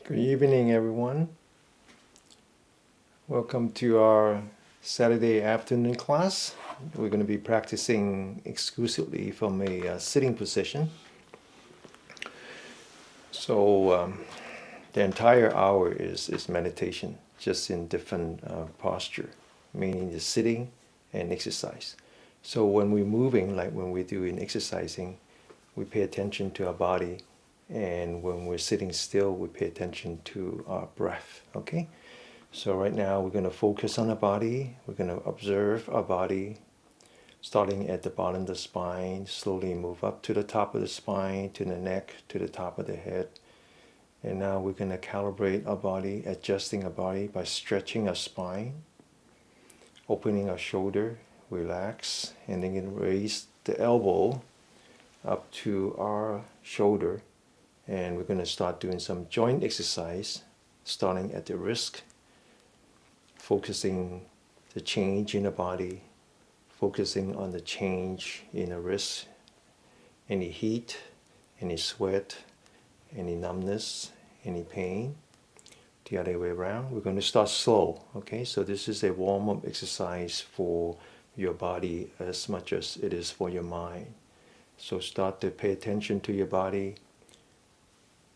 Good evening, everyone. Welcome to our Saturday afternoon class. We're going to be practicing exclusively from a sitting position. So the entire hour is meditation, just in different posture, meaning the sitting and exercise. So when we're moving, like when we're doing exercising, we pay attention to our body, and when we're sitting still, we pay attention to our breath. Okay. So right now we're going to focus on our body. We're going to observe our body, starting at the bottom of the spine, slowly move up to the top of the spine, to the neck, to the top of the head. And now we're going to calibrate our body, adjusting our body by stretching our spine, opening our shoulder, relax, and then raise the elbow up to our shoulder. And we're going to start doing some joint exercise, starting at the wrist, focusing the change in the body, focusing on the change in the wrist, any heat, any sweat, any numbness, any pain. The other way around, we're going to start slow. Okay, so this is a warm-up exercise for your body as much as it is for your mind. So start to pay attention to your body,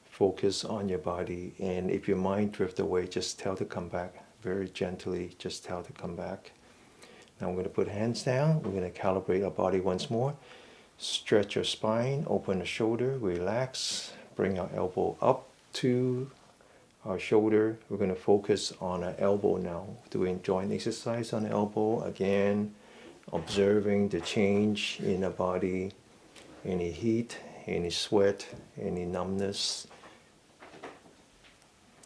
focus on your body, and if your mind drifts away, just tell to come back. Very gently, just tell to come back. Now we're going to put hands down. We're going to calibrate our body once more. Stretch your spine, open the shoulder, relax. Bring our elbow up to our shoulder. We're going to focus on our elbow now, doing joint exercise on the elbow. Again, observing the change in the body, any heat, any sweat, any numbness,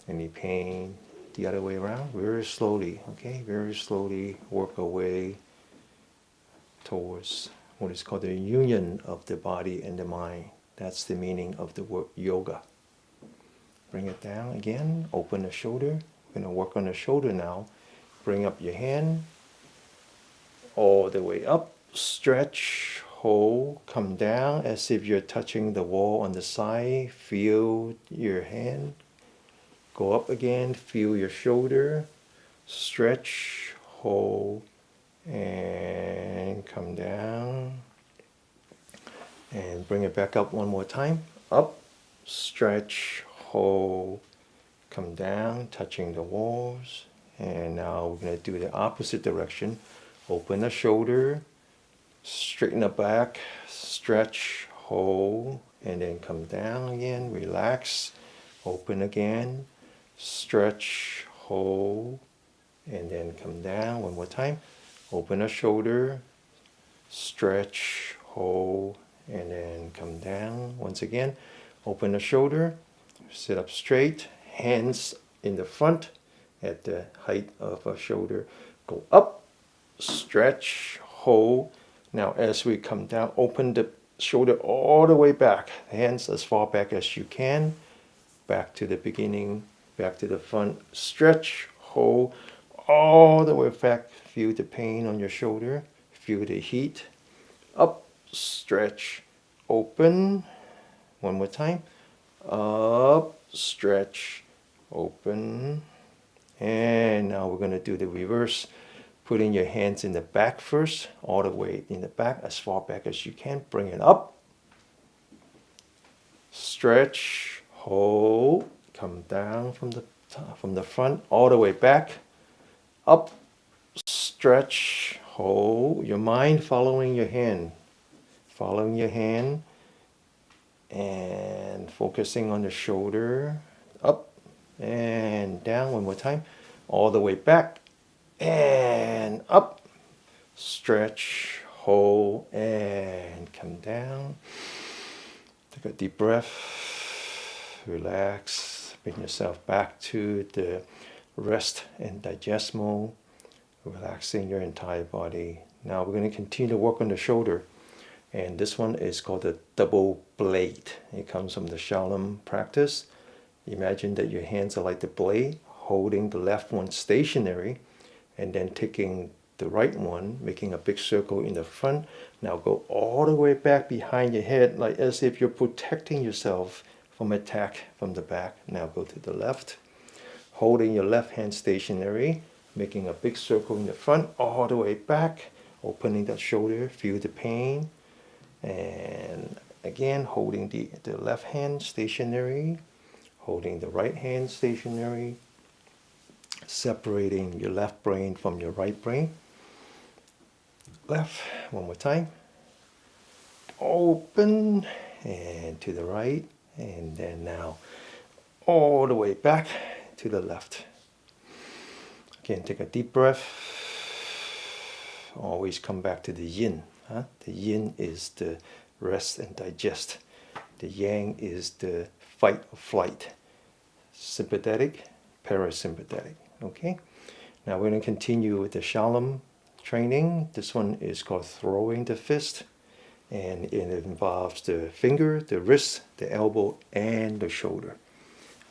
any pain. The other way around, very slowly, okay? Very slowly work our way towards what is called the union of the body and the mind. That's the meaning of the word yoga. Bring it down again, open the shoulder. We're going to work on the shoulder now. Bring up your hand, all the way up, stretch, hold, come down as if you're touching the wall on the side. Feel your hand. Go up again, feel your shoulder, stretch, hold, and come down. And bring it back up one more time. Up, stretch, hold, come down, touching the walls. And now we're going to do the opposite direction. Open the shoulder, straighten the back, stretch, hold, and then come down again, relax, open again. Stretch, hold, and then come down one more time. Open the shoulder, stretch, hold, and then come down once again. Open the shoulder, sit up straight, hands in the front at the height of our shoulder. Go up, stretch, hold. Now as we come down, open the shoulder all the way back. Hands as far back as you can. Back to the beginning. Back to the front, stretch, hold, all the way back. Feel the pain on your shoulder, feel the heat. Up, stretch, open. One more time. Up, stretch, open. And now we're going to do the reverse. Putting your hands in the back first, all the way in the back, as far back as you can. Bring it up. Stretch, hold. Come down from the front, all the way back, up, stretch, hold. Your mind following your hand, and focusing on the shoulder, up and down. One more time, all the way back and up, stretch, hold, and come down. Take a deep breath, relax. Bring yourself back to the rest and digest mode, relaxing your entire body. Now we're going to continue to work on the shoulder. And this one is called the double blade. It comes from the Shaolin practice. Imagine that your hands are like the blade, holding the left one stationary, and then taking the right one, making a big circle in the front. Now go all the way back behind your head, like as if you're protecting yourself from attack from the back. Now go to the left, holding your left hand stationary, making a big circle in the front, all the way back, opening that shoulder, feel the pain. And again, holding the left hand stationary, holding the right hand stationary, separating your left brain from your right brain. Left, one more time. Open, and to the right, and then now all the way back to the left. Again, take a deep breath. Always come back to the yin. The yin is the rest and digest. The yang is the fight or flight. Sympathetic, parasympathetic. Okay? Now we're going to continue with the Shalom training. This one is called throwing the fist. And it involves the finger, the wrist, the elbow, and the shoulder.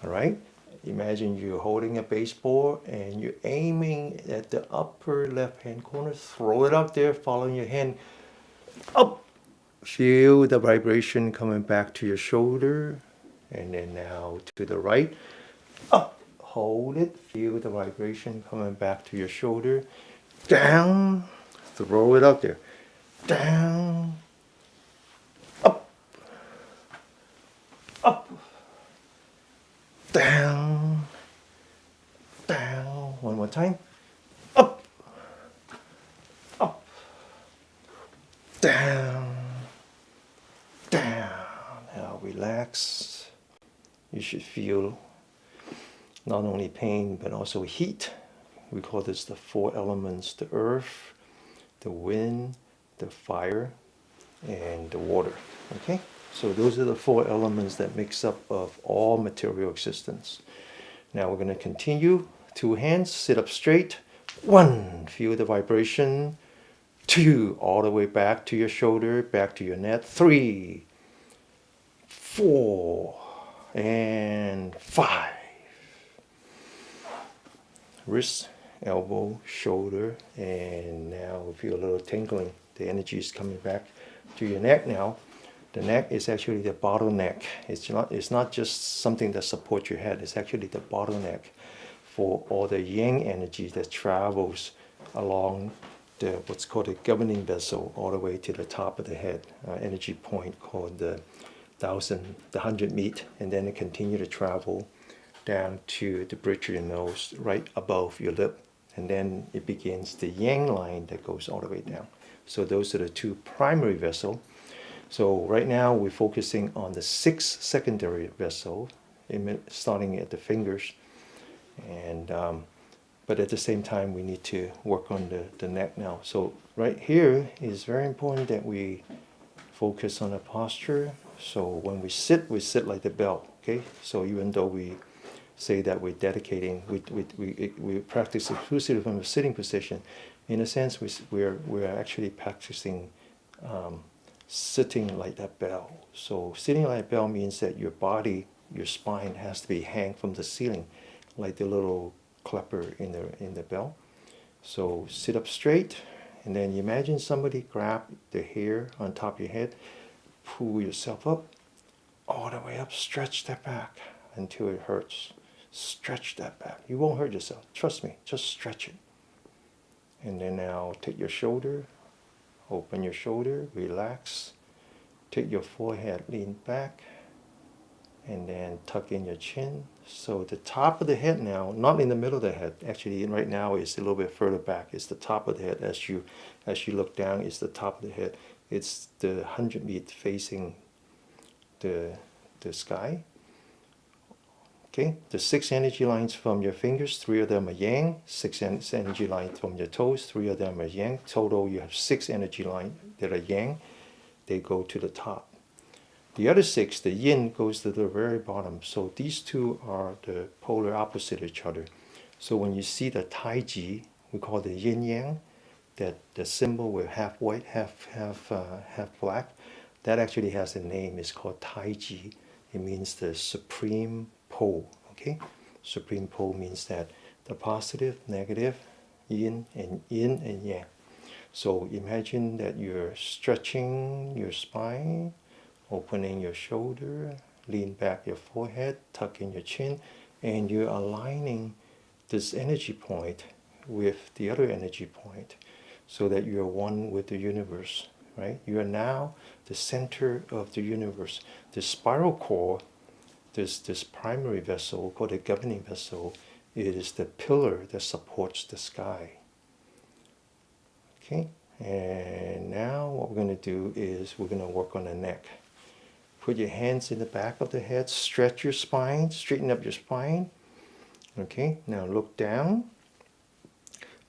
All right? Imagine you're holding a baseball and you're aiming at the upper left-hand corner. Throw it up there, following your hand up. Feel the vibration coming back to your shoulder. And then now to the right. Up. Hold it. Feel the vibration coming back to your shoulder. Down. Throw it up there. Down. Up. Up. Down. Down. One more time. Up. Up. Down. Down. Now relax. You should feel not only pain but also heat. We call this the four elements: the earth, the wind, the fire, and the water. Okay? So those are the four elements that makes up of all material existence. Now we're going to continue. 2 hands, sit up straight. 1, feel the vibration. 2, all the way back to your shoulder, back to your neck. 3, 4, and 5. Wrist, elbow, shoulder, and now we feel a little tingling. The energy is coming back to your neck now. The neck is actually the bottleneck. It's not just something that supports your head. It's actually the bottleneck for all the yang energy that travels along the what's called a governing vessel all the way to the top of the head. Energy point called the 100 meet, and then it continue to travel down to the bridge of your nose, right above your lip, and then it begins the yang line that goes all the way down. So those are the 2 primary vessels. So right now we're focusing on the 6 secondary vessels, starting at the fingers, and but at the same time we need to work on the neck now. So right here is very important that we focus on the posture. So when we sit like the bell. Okay. So even though we say that we're dedicating, we practice exclusively from a sitting position, in a sense we're actually practicing sitting like that bell. So sitting like a bell means that your body, your spine has to be hang from the ceiling, like the little clapper in the bell. So sit up straight, and then imagine somebody grab the hair on top of your head, pull yourself up, all the way up, stretch that back until it hurts. Stretch that back. You won't hurt yourself. Trust me, just stretch it. And then now take your shoulder, open your shoulder, relax. Take your forehead, lean back, and then tuck in your chin. So the top of the head now, not in the middle of the head, actually right now is a little bit further back. It's the top of the head. As you look down, it's the top of the head. It's the 100 meter facing the sky. Okay, the 6 energy lines from your fingers, 3 of them are yang. 6 energy lines from your toes, 3 of them are yang. Total, you have 6 energy lines that are yang. They go to the top. The other 6, the yin, goes to the very bottom. So these 2 are the polar opposite of each other. So when you see the taiji, we call the yin yang, that the symbol with half white, half black, that actually has a name. It's called taiji. It means the supreme pole. Okay, supreme pole means that the positive, negative, yin and yang. So imagine that you're stretching your spine, opening your shoulder, lean back your forehead, tuck in your chin, and you're aligning this energy point with the other energy point so that you're one with the universe, right? You are now the center of the universe. The spiral core, this primary vessel called the governing vessel, it is the pillar that supports the sky. Okay, and now what we're going to do is we're going to work on the neck. Put your hands in the back of the head, stretch your spine, straighten up your spine. Okay, now look down.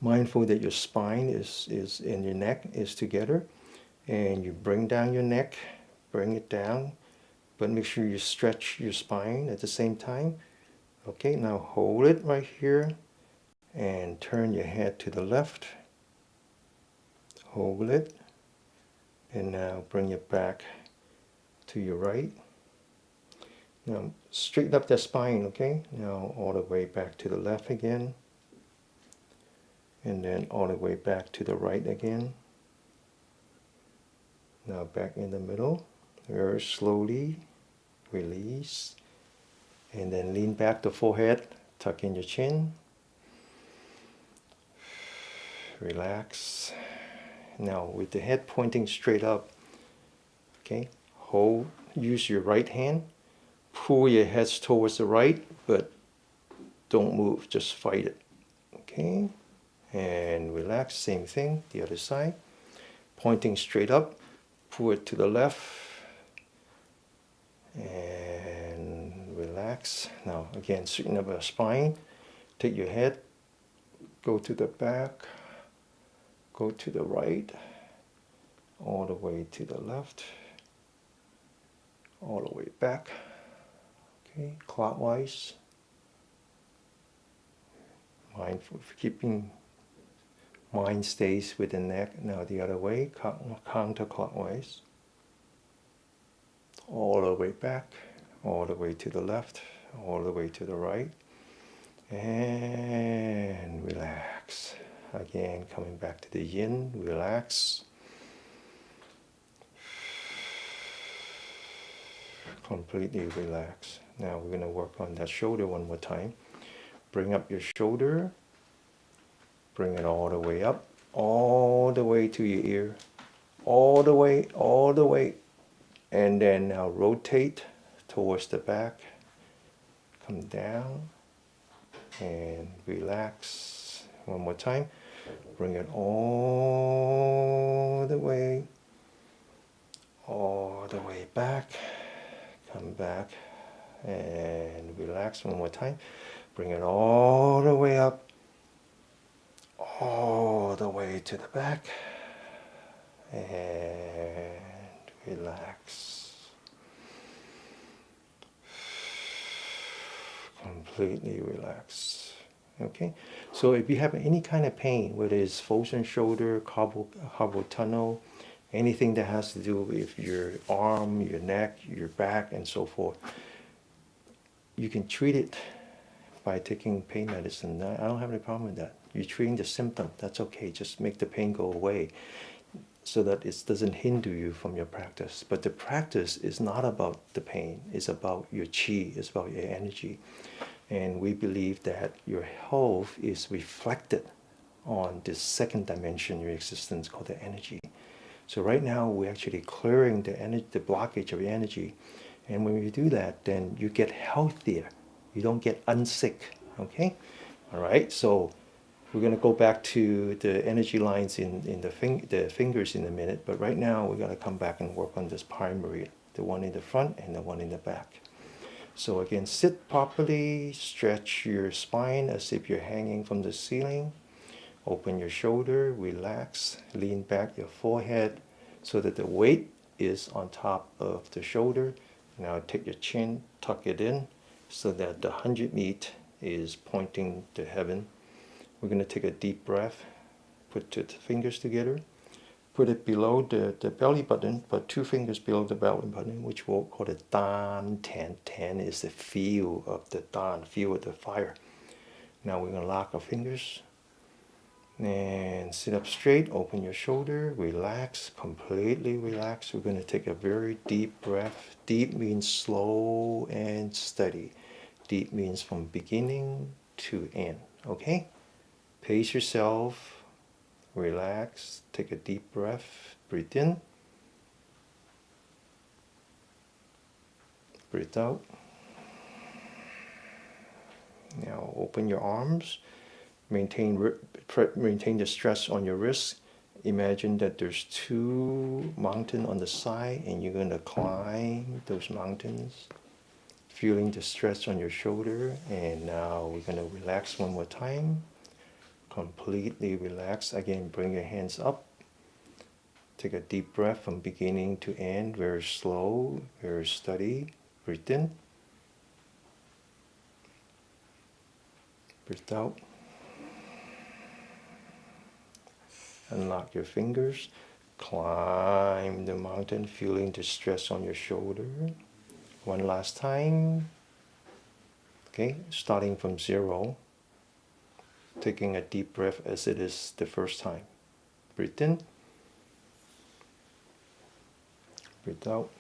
Mindful that your spine is and your neck is together. And you bring down your neck, bring it down, but make sure you stretch your spine at the same time. Okay, now hold it right here and turn your head to the left. Hold it, and now bring it back to your right. Now straighten up that spine, okay? Now all the way back to the left again. And then all the way back to the right again. Now back in the middle. Very slowly release. And then lean back the forehead, tuck in your chin. Relax. Now with the head pointing straight up, okay, hold, use your right hand, pull your heads towards the right, but don't move, just fight it, okay? And relax, same thing, the other side. Pointing straight up, pull it to the left, and relax. Now again, straighten up your spine, take your head, go to the back, go to the right, all the way to the left, all the way back, okay, clockwise. Mindful of keeping mind stays with the neck. Now the other way, counterclockwise. All the way back, all the way to the left, all the way to the right. And relax. Again, coming back to the yin, relax. Completely relax. Now we're going to work on that shoulder one more time. Bring up your shoulder. Bring it all the way up, all the way to your ear, all the way, and then now rotate towards the back, come down, and relax. One more time, bring it all the way back, come back, and relax. One more time, bring it all the way up, all the way to the back, and relax. Completely relax. Okay, so if you have any kind of pain, whether it's frozen shoulder, carpal tunnel, anything that has to do with your arm, your neck, your back, and so forth, you can treat it by taking pain medicine. I don't have any problem with that. You're treating the symptom, that's okay. Just make the pain go away so that it doesn't hinder you from your practice. But the practice is not about the pain, it's about your chi, it's about your energy. And we believe that your health is reflected on this second dimension of your existence called the energy. So right now we're actually clearing the blockage of your energy. And when we do that, then you get healthier. You don't get unsick, okay? All right, so we're going to go back to the energy lines in the fingers in a minute, but right now we're going to come back and work on this primary, the one in the front and the one in the back. So again, sit properly, stretch your spine as if you're hanging from the ceiling. Open your shoulder, relax, lean back your forehead so that the weight is on top of the shoulder. Now take your chin, tuck it in so that the 100 meat is pointing to heaven. We're going to take a deep breath, put the fingers together, put it below the belly button, but 2 fingers below the belly button, which we'll call the Dan Ten. Ten is the feel of the Dan, feel of the fire. Now we're going to lock our fingers, And sit up straight, open your shoulder, relax, completely relax. We're going to take a very deep breath. Deep means slow and steady. Deep means from beginning to end, okay? Pace yourself, relax, take a deep breath, breathe in, breathe out. Now open your arms, maintain the stress on your wrists. Imagine that there's two mountains on the side and you're going to climb those mountains, feeling the stress on your shoulder. And now we're going to relax one more time. Completely relax. Again, bring your hands up. Take a deep breath from beginning to end, very slow, very steady. Breathe in. Breathe out. Unlock your fingers. Climb the mountain, feeling the stress on your shoulder. One last time. Okay, starting from 0. Taking a deep breath as it is the first time. Breathe in. Breathe out.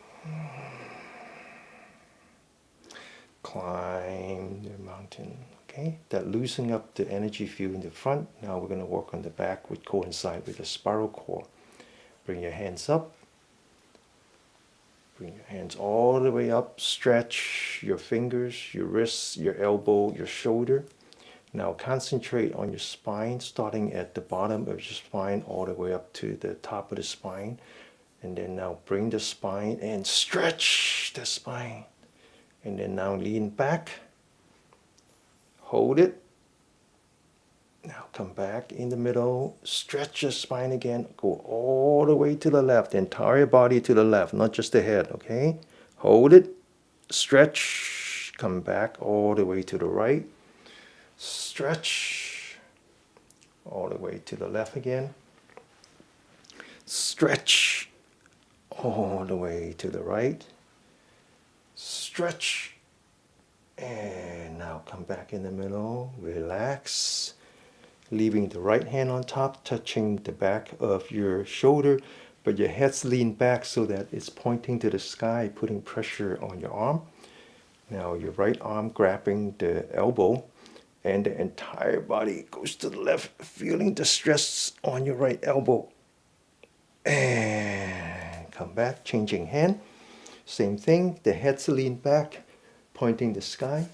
Climb the mountain. Okay, that loosening up the energy field in the front. Now we're going to work on the back, which coincide with the spiral core. Bring your hands up. Bring your hands all the way up. Stretch your fingers, your wrists, your elbow, your shoulder. Now concentrate on your spine, starting at the bottom of your spine all the way up to the top of the spine. And then now bring the spine and stretch the spine. And then now lean back. Hold it. Now come back in the middle. Stretch your spine again. Go all the way to the left. The entire body to the left, not just the head, okay? Hold it. Stretch. Come back all the way to the right. Stretch. All the way to the left again. Stretch. All the way to the right. Stretch. And now come back in the middle. Relax. Leaving the right hand on top, touching the back of your shoulder, but your head's leaned back so that it's pointing to the sky, putting pressure on your arm. Now your right arm grabbing the elbow, and the entire body goes to the left, feeling the stress on your right elbow. And come back, changing hand. Same thing, the head's leaned back, pointing the sky.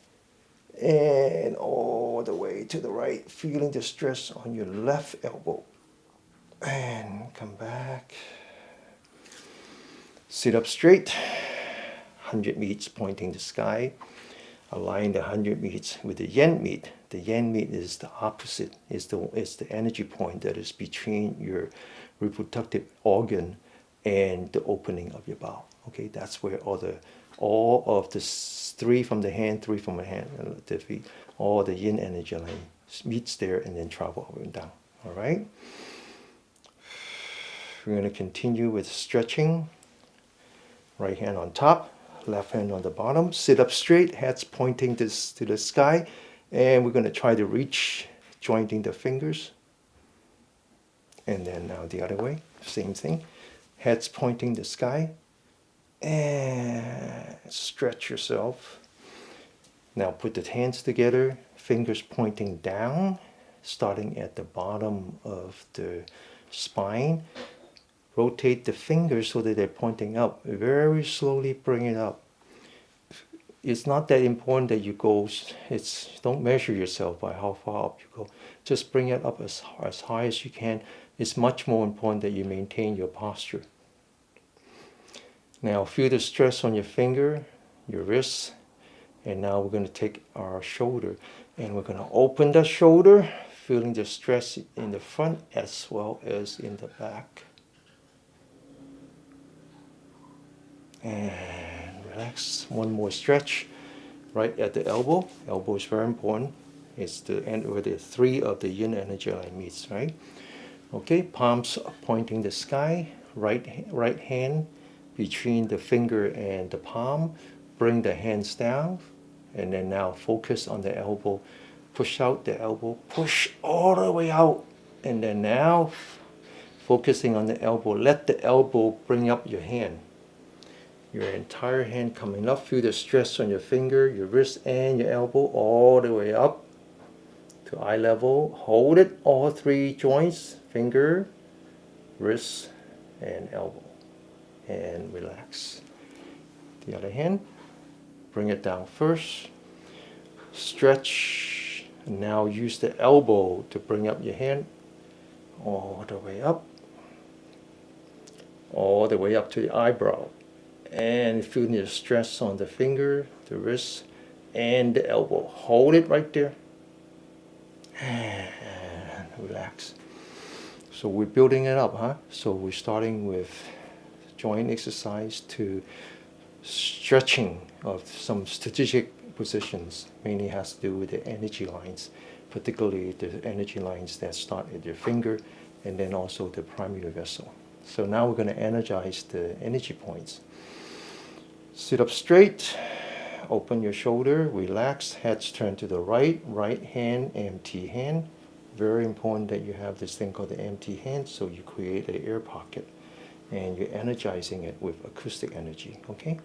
And all the way to the right, feeling the stress on your left elbow. And come back. Sit up straight. 100 meters pointing the sky. Align the 100 meters with the yen meet. The yen meet is the opposite. It's the energy point that is between your reproductive organ and the opening of your bowel. Okay, that's where all of the 3 from the hand, 3 from the hand, the feet, all the yin energy line meets there and then travel up and down. All right. We're going to continue with stretching. Right hand on top, left hand on the bottom. Sit up straight, heads pointing to the sky, and we're going to try to reach, jointing the fingers. And then now the other way, same thing. Heads pointing the sky. And stretch yourself. Now put the hands together, fingers pointing down, starting at the bottom of the spine. Rotate the fingers so that they're pointing up. Very slowly bring it up. It's not that important that you go, don't measure yourself by how far up you go. Just bring it up as high as you can. It's much more important that you maintain your posture. Now feel the stress on your finger, your wrist, and now we're going to take our shoulder and we're going to open the shoulder, feeling the stress in the front as well as in the back. And relax. One more stretch right at the elbow. Elbow is very important. It's the end where the 3 of the yin energy line meets, right? Okay, palms pointing the sky, right hand between the finger and the palm. Bring the hands down, and then now focus on the elbow. Push out the elbow, push all the way out. And then now, focusing on the elbow, let the elbow bring up your hand. Your entire hand coming up, feel the stress on your finger, your wrist, and your elbow all the way up to eye level. Hold it, all three joints, finger, wrist, and elbow. And relax. The other hand, bring it down first. Stretch. Now use the elbow to bring up your hand all the way up. All the way up to the eyebrow. And feel the stress on the finger, the wrist, and the elbow. Hold it right there. And relax. So we're building it up, huh? So we're starting with joint exercise to stretching of some strategic positions. Mainly has to do with the energy lines, particularly the energy lines that start at your finger and then also the primary vessel. So now we're going to energize the energy points. Sit up straight, open your shoulder, relax, heads turn to the right, right hand, empty hand. Very important that you have this thing called the empty hand, so you create an air pocket and you're energizing it with acoustic energy, okay?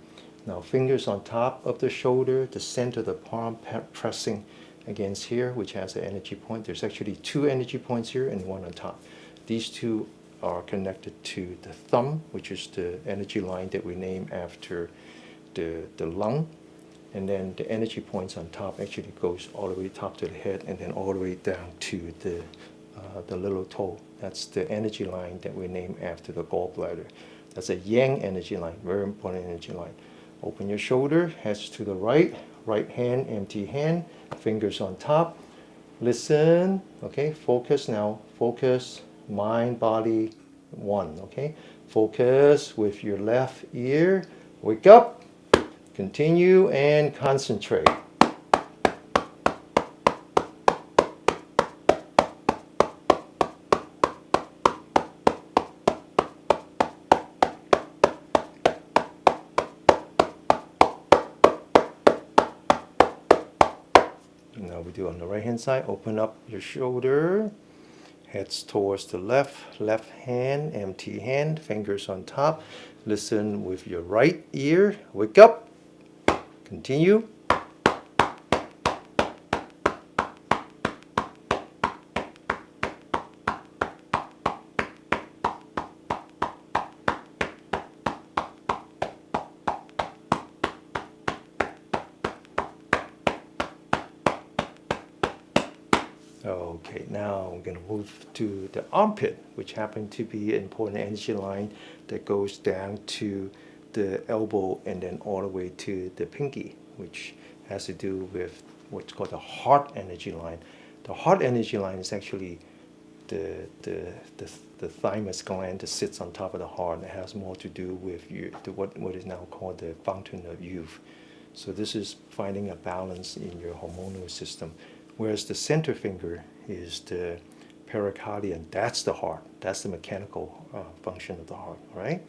Now fingers on top of the shoulder, the center of the palm pressing against here, which has an energy point. There's actually two energy points here and one on top. These two are connected to the thumb, which is the energy line that we name after the lung, and then the energy points on top actually goes all the way top to the head and then all the way down to the little toe. That's the energy line that we name after the gallbladder. That's a yang energy line, very important energy line. Open your shoulder, heads to the right, right hand, empty hand, fingers on top. Listen, okay, focus now, focus, mind, body, one, okay? Focus with your left ear, wake up. Continue and concentrate. Now we do on the right hand side. Open up your shoulder. Heads towards the left. Left hand, empty hand, fingers on top. Listen with your right ear. Wake up. Continue. Okay, now I'm going to move to the armpit, which happen to be an important energy line that goes down to the elbow and then all the way to the pinky, which has to do with what's called the heart energy line. The heart energy line is actually the thymus gland that sits on top of the heart. It has more to do with what is now called the fountain of youth. So this is finding a balance in your hormonal system. Whereas the center finger is the pericardium. That's the heart. That's the mechanical function of the heart, right?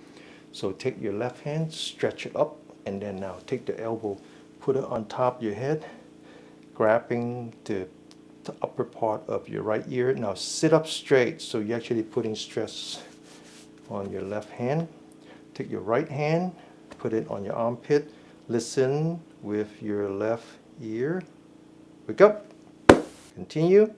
So take your left hand, stretch it up, and then now take the elbow, put it on top of your head, grabbing the upper part of your right ear. Now sit up straight, so you're actually putting stress on your left hand. Take your right hand, put it on your armpit, listen with your left ear. Wake up. Continue.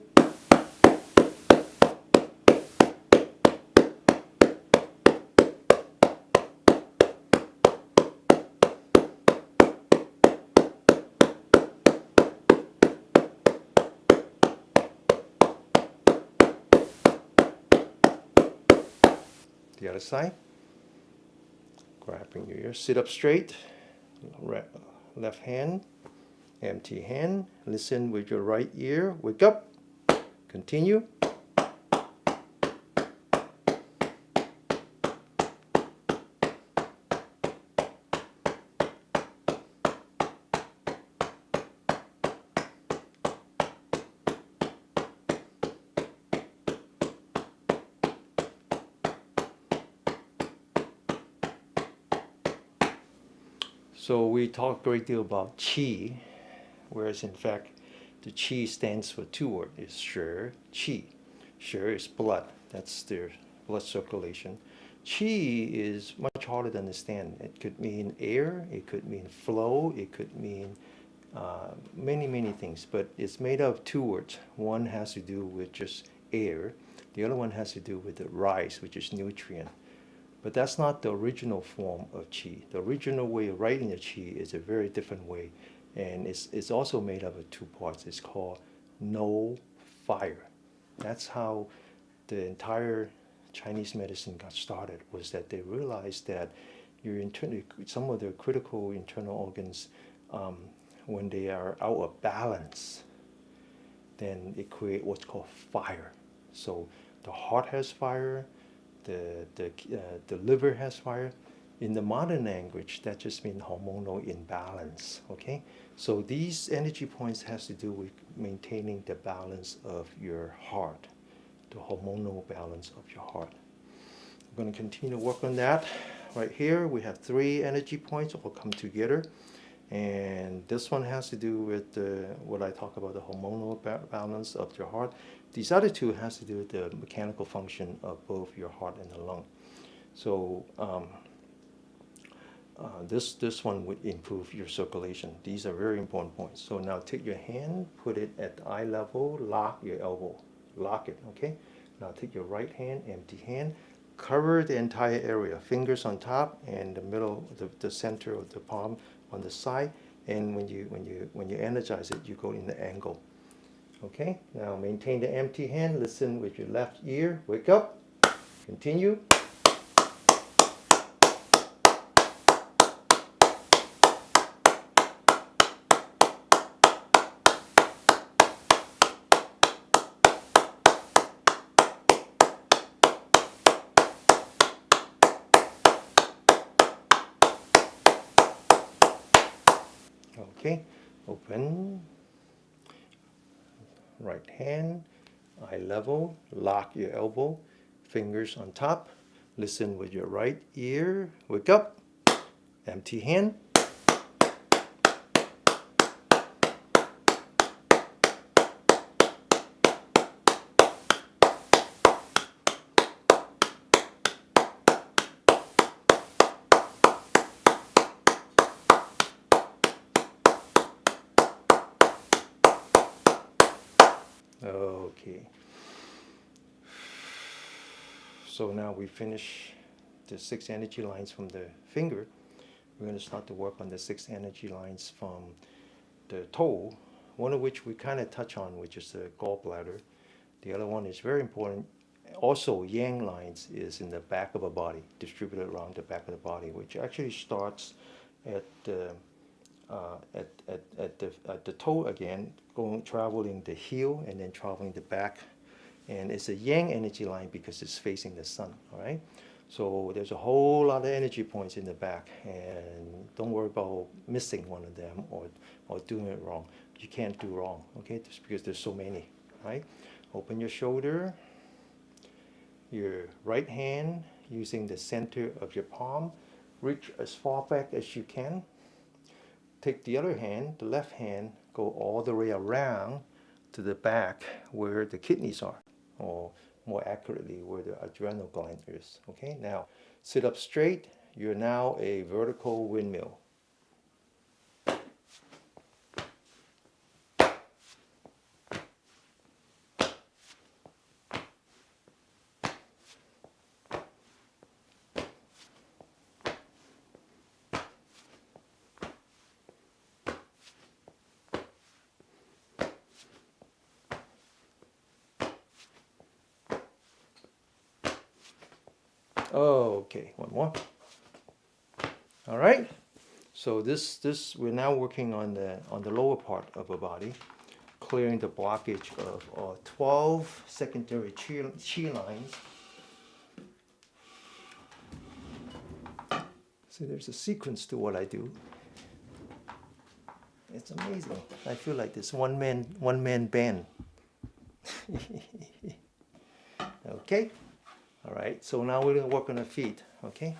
The other side. Grabbing your ear. Sit up straight. Left hand. Empty hand. Listen with your right ear. Wake up. Continue. So we talk a great deal about qi, whereas in fact the qi stands for two words, is shi, qi. Sure, it's blood. That's their blood circulation. Qi is much harder to understand. It could mean air, it could mean flow, it could mean many, many things. But it's made of two words. One has to do with just air. The other one has to do with the rice, which is nutrient. But that's not the original form of qi. The original way of writing the qi is a very different way. And it's also made up of two parts. It's called no fire. That's how the entire Chinese medicine got started, was that they realized that some of the critical internal organs, when they are out of balance, then it creates what's called fire. So the heart has fire, the liver has fire. In the modern language, that just means hormonal imbalance. Okay, so these energy points has to do with maintaining the balance of your heart, the hormonal balance of your heart. I'm going to continue to work on that. Right here, we have 3 energy points all come together. And this one has to do with what I talk about, the hormonal balance of your heart. These other 2 has to do with the mechanical function of both your heart and the lung. So this one would improve your circulation. These are very important points. So now take your hand, put it at the eye level, lock your elbow, lock it, okay? Now take your right hand, empty hand, cover the entire area, fingers on top and the middle, the center of the palm on the side. And when you energize it, you go in the angle. Okay, now maintain the empty hand, listen with your left ear, wake up, continue. Okay, open, right hand, eye level, lock your elbow, fingers on top, listen with your right ear, wake up, empty hand. Okay. So now we finish the 6 energy lines from the finger. We're going to start to work on the 6 energy lines from the toe, one of which we kind of touch on, which is the gallbladder. The other one is very important. Also, yang lines is in the back of the body, distributed around the back of the body, which actually starts at the at the toe again, traveling the heel and then traveling the back. And it's a yang energy line because it's facing the sun, all right? So there's a whole lot of energy points in the back, and don't worry about missing one of them or doing it wrong. You can't do wrong, okay? Just because there's so many, right? Open your shoulder, your right hand using the center of your palm, reach as far back as you can. Take the other hand, the left hand, go all the way around to the back where the kidneys are, or more accurately, where the adrenal gland is. Okay, now sit up straight. You're now a vertical windmill. Okay, one more. All right. So this we're now working on the lower part of our body, clearing the blockage of 12 secondary chi lines. So there's a sequence to what I do. It's amazing. I feel like this one man band. Okay. All right. So now we're going to work on our feet. Okay.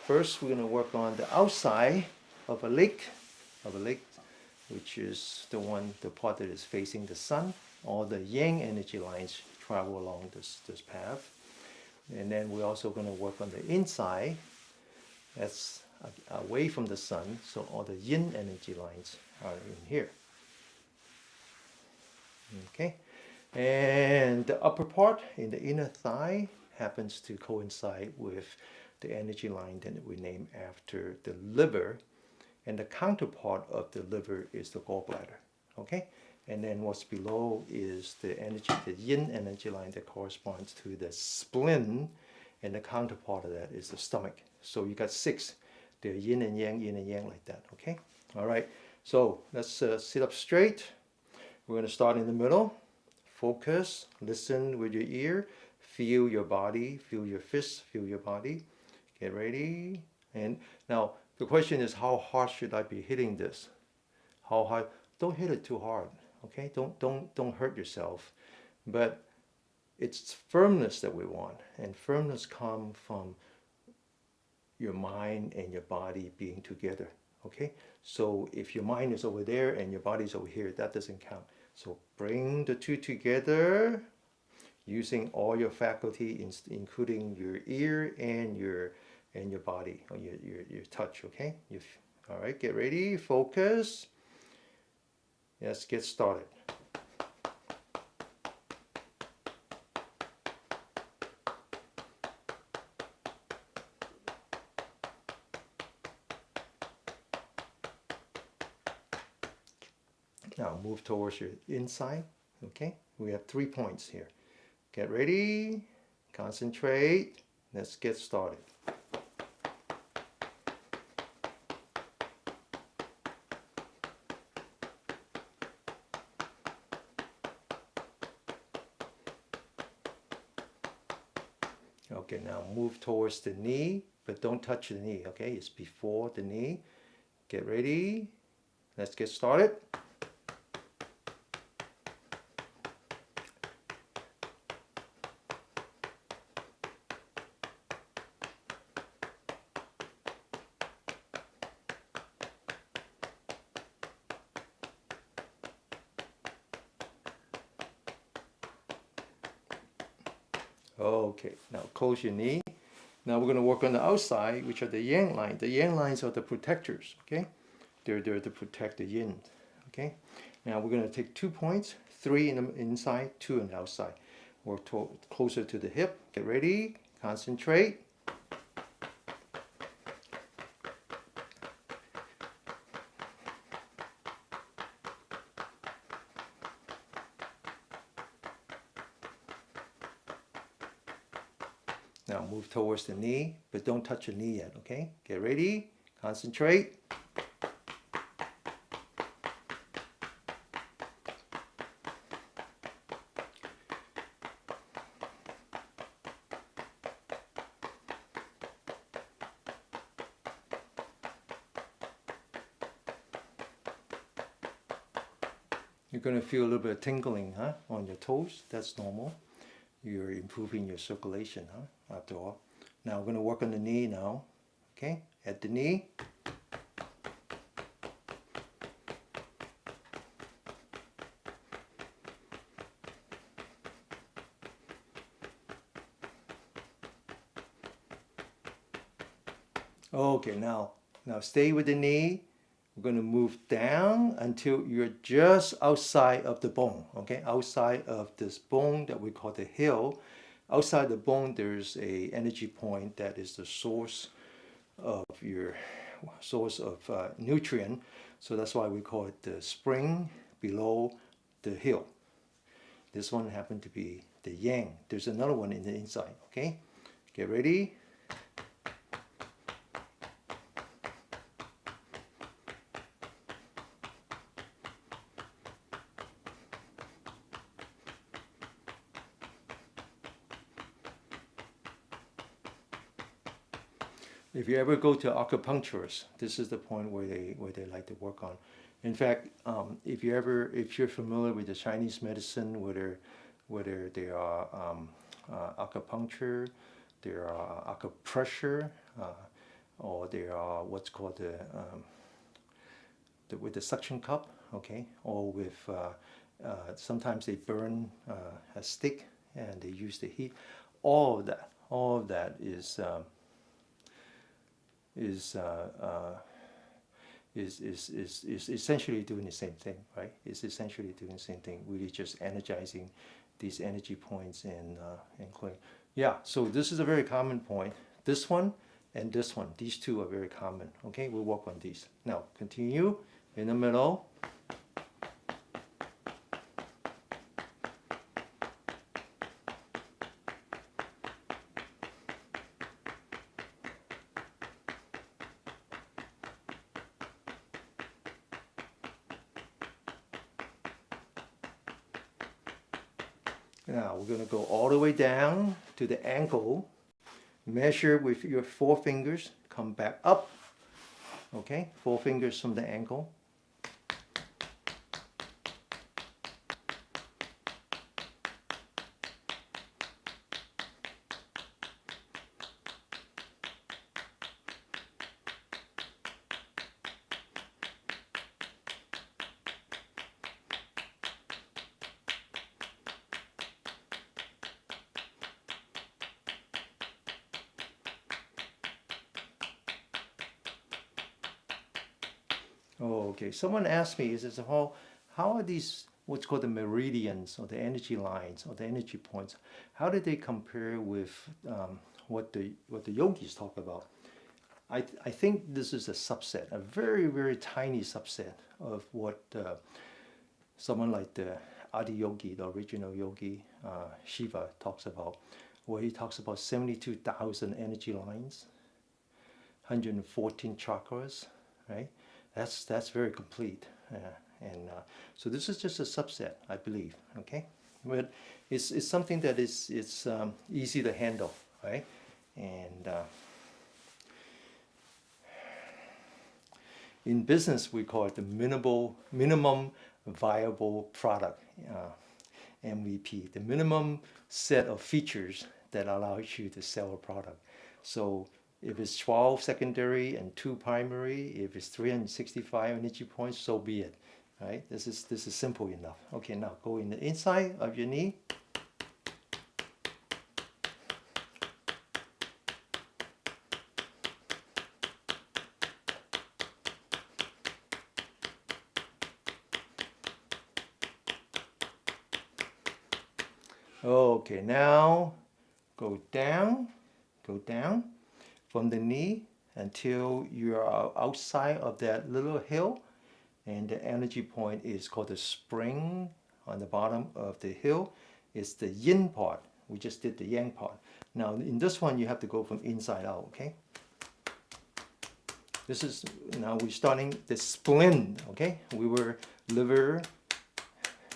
First, we're going to work on the outside of a leg, which is the part that is facing the sun. All the yang energy lines travel along this path. And then we're also going to work on the inside. That's away from the sun, so all the yin energy lines are in here. Okay, and the upper part in the inner thigh happens to coincide with the energy line that we name after the liver, and the counterpart of the liver is the gallbladder. Okay, and then what's below is the energy, the yin energy line that corresponds to the spleen, and the counterpart of that is the stomach. So you got 6. They're yin and yang like that. Okay, all right. So let's sit up straight. We're going to start in the middle. Focus, listen with your ear, feel your body, feel your fists, feel your body. Get ready. And now the question is, how hard should I be hitting this? How hard? Don't hit it too hard. Okay? Don't hurt yourself. But it's firmness that we want, and firmness comes from your mind and your body being together. Okay, so if your mind is over there and your body is over here, that doesn't count. So bring the two together using all your faculty, including your ear and your body, or your touch. Okay, all right, get ready, focus. Let's get started. Now move towards your inside. Okay, we have 3 points here. Get ready, concentrate. Let's get started. Okay, now move towards the knee, but don't touch the knee. Okay, it's before the knee. Get ready. Let's get started. Okay, now close your knee. Now we're going to work on the outside, which are the yang lines. The yang lines are the protectors, okay? They're there to protect the yin, okay? Now we're going to take 2 points, 3 in the inside, 2 in the outside. Work closer to the hip. Get ready, concentrate. Now move towards the knee, but don't touch the knee yet, okay? Get ready, concentrate. You're going to feel a little bit of tingling, on your toes. That's normal. You're improving your circulation, after all. Now we're going to work on the knee now. Okay, at the knee. Okay, now stay with the knee. We're going to move down until you're just outside of the bone, okay? Outside of this bone that we call the heel. Outside the bone, there's a energy point that is the source of your nutrient. So that's why we call it the spring below the heel. This one happened to be the yang. There's another one in the inside, okay? Get ready. If you ever go to acupuncturists, this is the point where they like to work on. In fact, if you're familiar with the Chinese medicine, whether they are acupuncture, they are acupressure, or they are what's called with the suction cup, okay, or with sometimes they burn a stick and they use the heat. All of that is essentially doing the same thing, right? It's essentially doing the same thing, really just energizing these energy points and clearing. Yeah, so this is a very common point. This one and this one, these two are very common. Okay, we'll work on these. Now, continue in the middle. Now we're going to go all the way down to the ankle. Measure with your 4 fingers. Come back up. Okay, 4 fingers from the ankle. Oh, okay. Someone asked me, is this how are these what's called the meridians or the energy lines or the energy points? How do they compare with what the yogis talk about? I think this is a subset, a very very tiny subset of what someone like the Adi Yogi, the original yogi Shiva talks about, where he talks about 72,000 energy lines, 114 chakras, right? That's very complete, so this is just a subset, I believe. Okay, but it's something that is easy to handle, right? And in business, we call it the minimum viable product, MVP, the minimum set of features that allows you to sell a product. So if it's 12 secondary and 2 primary, if it's 365 energy points, so be it. Right? This is simple enough. Okay, now go in the inside of your knee. Okay, now go down from the knee until you are outside of that little hill, and the energy point is called the spring on the bottom of the hill. It's the yin part. We just did the yang part. Now in this one you have to go from inside out, okay? This is, now we're starting the spleen, okay? We were liver,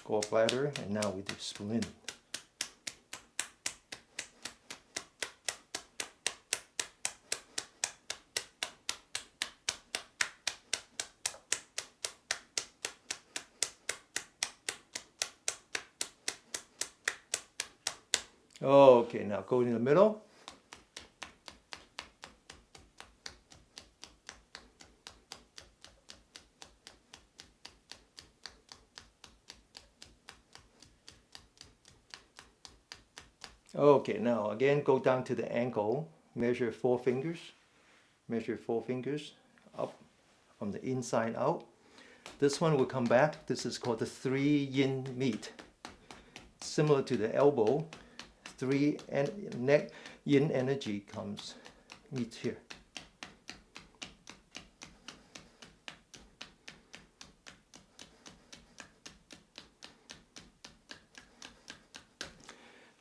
gallbladder, and now we do spleen. Okay, now go in the middle. Okay, now again go down to the ankle. Measure 4 fingers. Measure 4 fingers up from the inside out. This one will come back. This is called the 3 yin meet. Similar to the elbow. 3 neck yin energy comes meets here.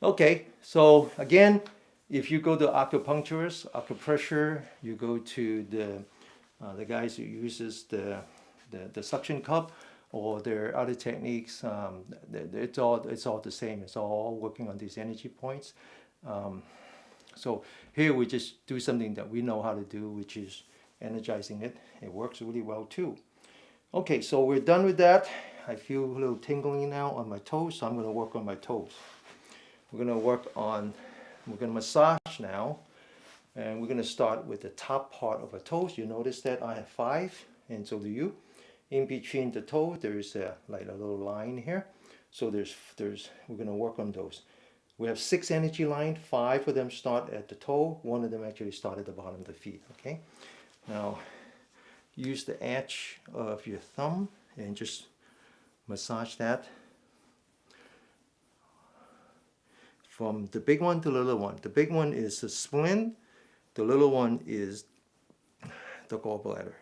Okay, so again, if you go to acupuncturist, acupressure, you go to the guys who uses the suction cup, or there are other techniques. It's all the same. It's all working on these energy points. So here we just do something that we know how to do, which is energizing it. It works really well too. Okay, so we're done with that. I feel a little tingling now on my toes, so I'm going to work on my toes. We're going to massage now, and we're going to start with the top part of our toes. You notice that I have 5, and so do you. In between the toe, there's like a little line here. So we're going to work on those. We have 6 energy lines. 5 of them start at the toe. 1 of them actually start at the bottom of the feet. Okay. Now use the edge of your thumb and just massage that from the big one to the little one. The big one is the spleen. The little one is the gallbladder.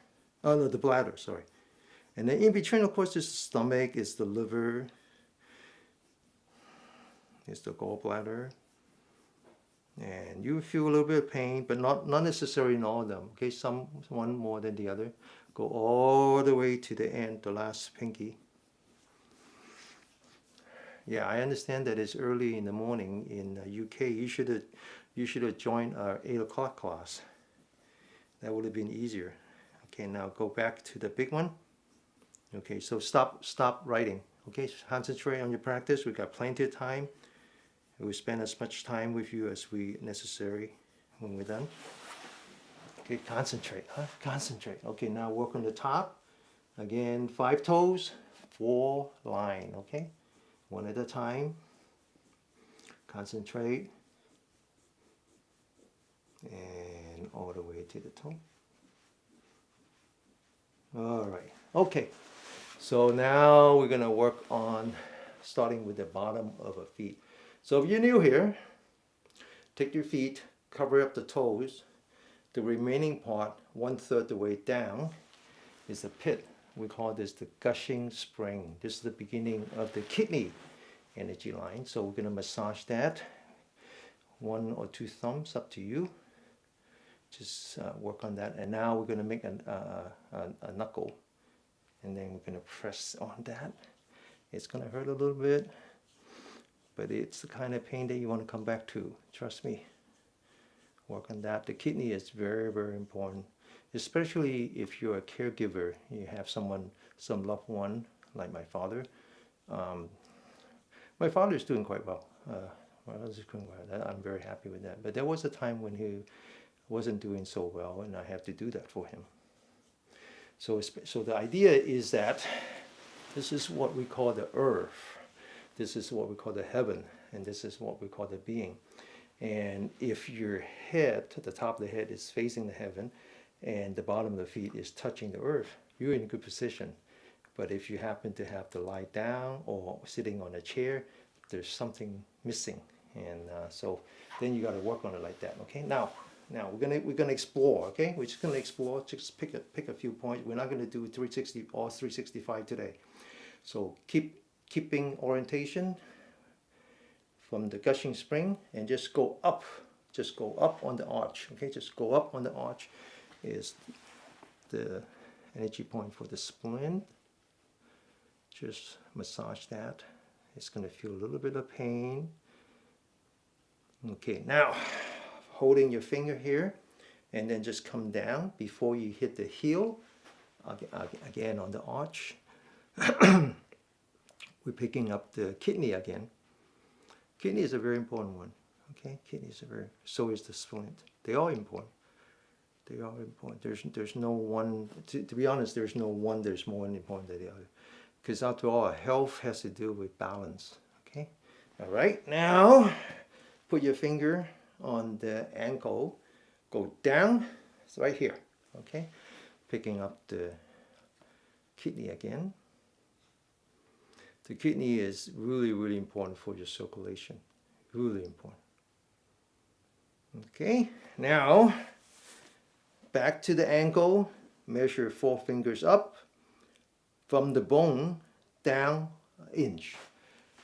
Oh no, the bladder, sorry. And then in between, of course, is the stomach, is the liver, is the gallbladder. And you feel a little bit of pain, but not necessarily in all of them. Okay, one more than the other. Go all the way to the end, the last pinky. Yeah, I understand that it's early in the morning in the UK. You should have joined our 8 o'clock class. That would have been easier. Okay, now go back to the big one. Okay, so stop writing. Okay, concentrate on your practice. We got plenty of time. We'll spend as much time with you as we necessary when we're done. Okay, concentrate, huh? Concentrate. Okay, now work on the top. Again, 5 toes, 4 line, okay? One at a time. Concentrate. And all the way to the toe. All right, okay. So now we're gonna work on starting with the bottom of the feet. So if you're new here, take your feet, cover up the toes. The remaining part, 1/3 the way down, is the pit. We call this the gushing spring. This is the beginning of the kidney energy line. So we're gonna massage that. 1 or 2 thumbs, up to you. Just work on that. And now we're gonna make a knuckle. And then we're gonna press on that. It's gonna hurt a little bit, but it's the kind of pain that you want to come back to. Trust me. Work on that. The kidney is very, very important, especially if you're a caregiver. You have some loved one, like my father. My father is doing quite well. I'm very happy with that. But there was a time when he wasn't doing so well, and I have to do that for him. So the idea is that this is what we call the earth. This is what we call the heaven, and this is what we call the being. And if your head, the top of the head, is facing the heaven, and the bottom of the feet is touching the earth, you're in a good position. But if you happen to have to lie down or sitting on a chair, there's something missing, and so then you got to work on it like that. Okay, now we're gonna explore. Okay, we're just gonna explore. Just pick a few points. We're not gonna do 360 or 365 today. So keeping orientation from the gushing spring, and just go up on the arch. Okay, just go up on the arch is the energy point for the spleen. Just massage that. It's going to feel a little bit of pain. Okay, now holding your finger here, and then just come down before you hit the heel. Again on the arch. We're picking up the kidney again. Kidney is a very important one. Okay, kidney is so is the spleen. They are important. They are important. There's no one, to be honest, there's no one that's more important than the other. Because after all, health has to do with balance. Okay? All right, now put your finger on the ankle. Go down. It's right here. Okay? Picking up the kidney again. The kidney is really, really important for your circulation. Really important. Okay, now back to the ankle. Measure 4 fingers up from the bone down an inch.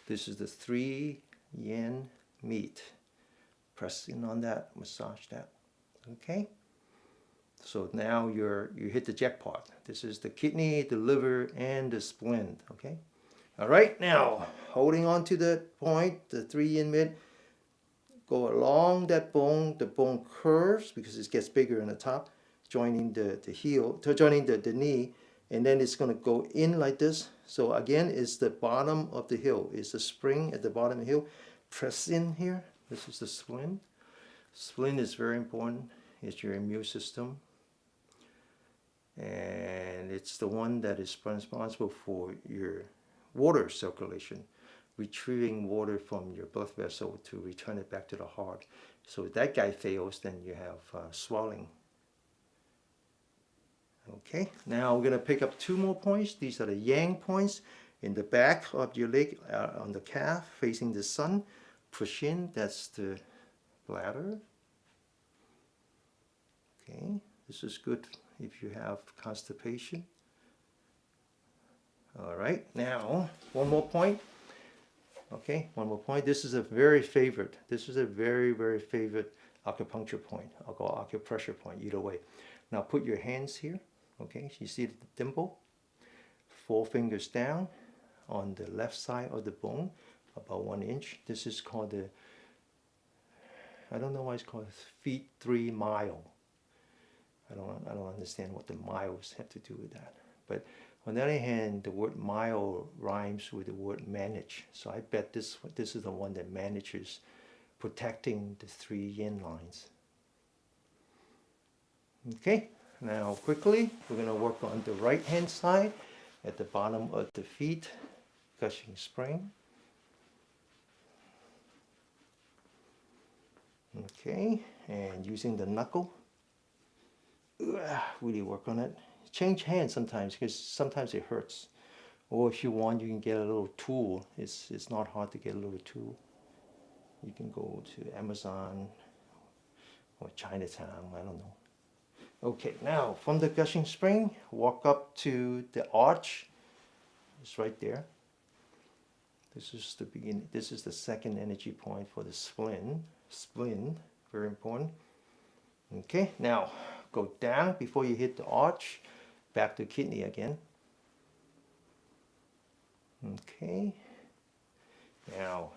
This is the 3 yen meat. Press in on that, massage that. Okay? So now you hit the jackpot. This is the kidney, the liver, and the spleen. Okay? All right, now holding on to the point, the 3 yen mid, go along that bone. The bone curves because it gets bigger on the top, joining the heel, joining the knee, and then it's going to go in like this. So again, it's the bottom of the heel. It's the spring at the bottom of the heel. Press in here. This is the spleen. Spleen is very important. It's your immune system. And it's the one that is responsible for your water circulation. retrieving water from your blood vessel to return it back to the heart. So if that guy fails, then you have swelling. Okay, now we're going to pick up 2 more points. These are the yang points in the back of your leg, on the calf, facing the sun. Push in, that's the bladder. Okay, this is good if you have constipation. All right, now 1 more point. Okay, 1 more point. This is a very favorite. This is a very, very favorite acupuncture point. I'll call acupressure point, either way. Now put your hands here. Okay, so you see the dimple. 4 fingers down on the left side of the bone, about 1 inch. This is called the, I don't know why it's called feet 3 mile. I don't understand what the miles have to do with that. But on the other hand, the word mile rhymes with the word manage. So I bet this is the one that manages protecting the 3 yin lines. Okay, now quickly, we're going to work on the right hand side at the bottom of the feet, gushing spring. Okay, and using the knuckle, really work on it. Change hands sometimes, because sometimes it hurts. Or if you want, you can get a little tool. It's not hard to get a little tool. You can go to Amazon or Chinatown, I don't know. Okay, now from the gushing spring, walk up to the arch. It's right there. This is the beginning. This is the second energy point for the spleen. Spleen, very important. Okay, now go down before you hit the arch, back to kidney again. Okay, now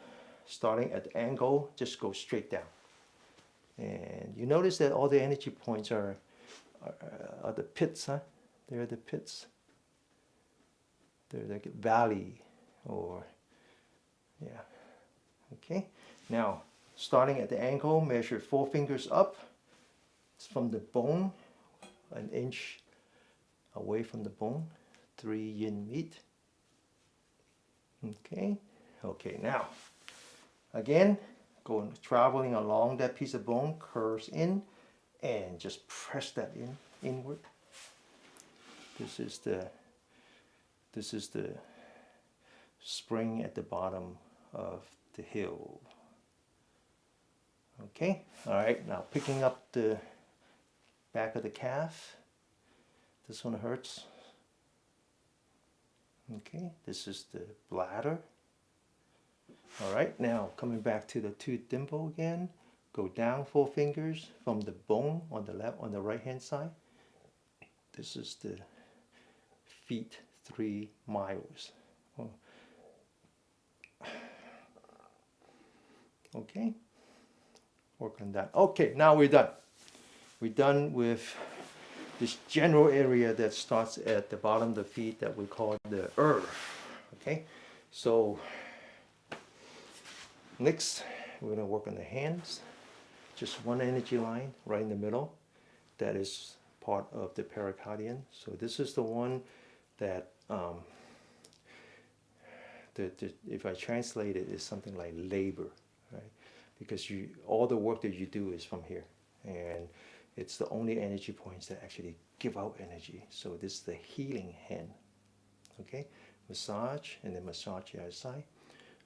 starting at the angle, just go straight down. And you notice that all the energy points are the pits, huh? They're the pits. They're like a valley, or, yeah. Okay, now starting at the ankle, measure 4 fingers up. It's from the bone, 1 inch away from the bone, 3 yin meet. Okay, okay, now again, traveling along that piece of bone, curves in, and just press that inward. This is the spring at the bottom of the heel. Okay, all right, now picking up the back of the calf. This one hurts. Okay, this is the bladder. All right, now coming back to the tooth dimple again. Go down 4 fingers from the bone on the right hand side. This is the feet 3 miles. Oh. Okay, work on that. Okay, now we're done. We're done with this general area that starts at the bottom of the feet that we call the earth. Okay, so next we're going to work on the hands. Just 1 energy line right in the middle. That is part of the pericardium. So this is the one that, if I translate it, is something like labor, right? Because all the work that you do is from here. And it's the only energy points that actually give out energy. So this is the healing hand. Okay, massage, and then massage the other side.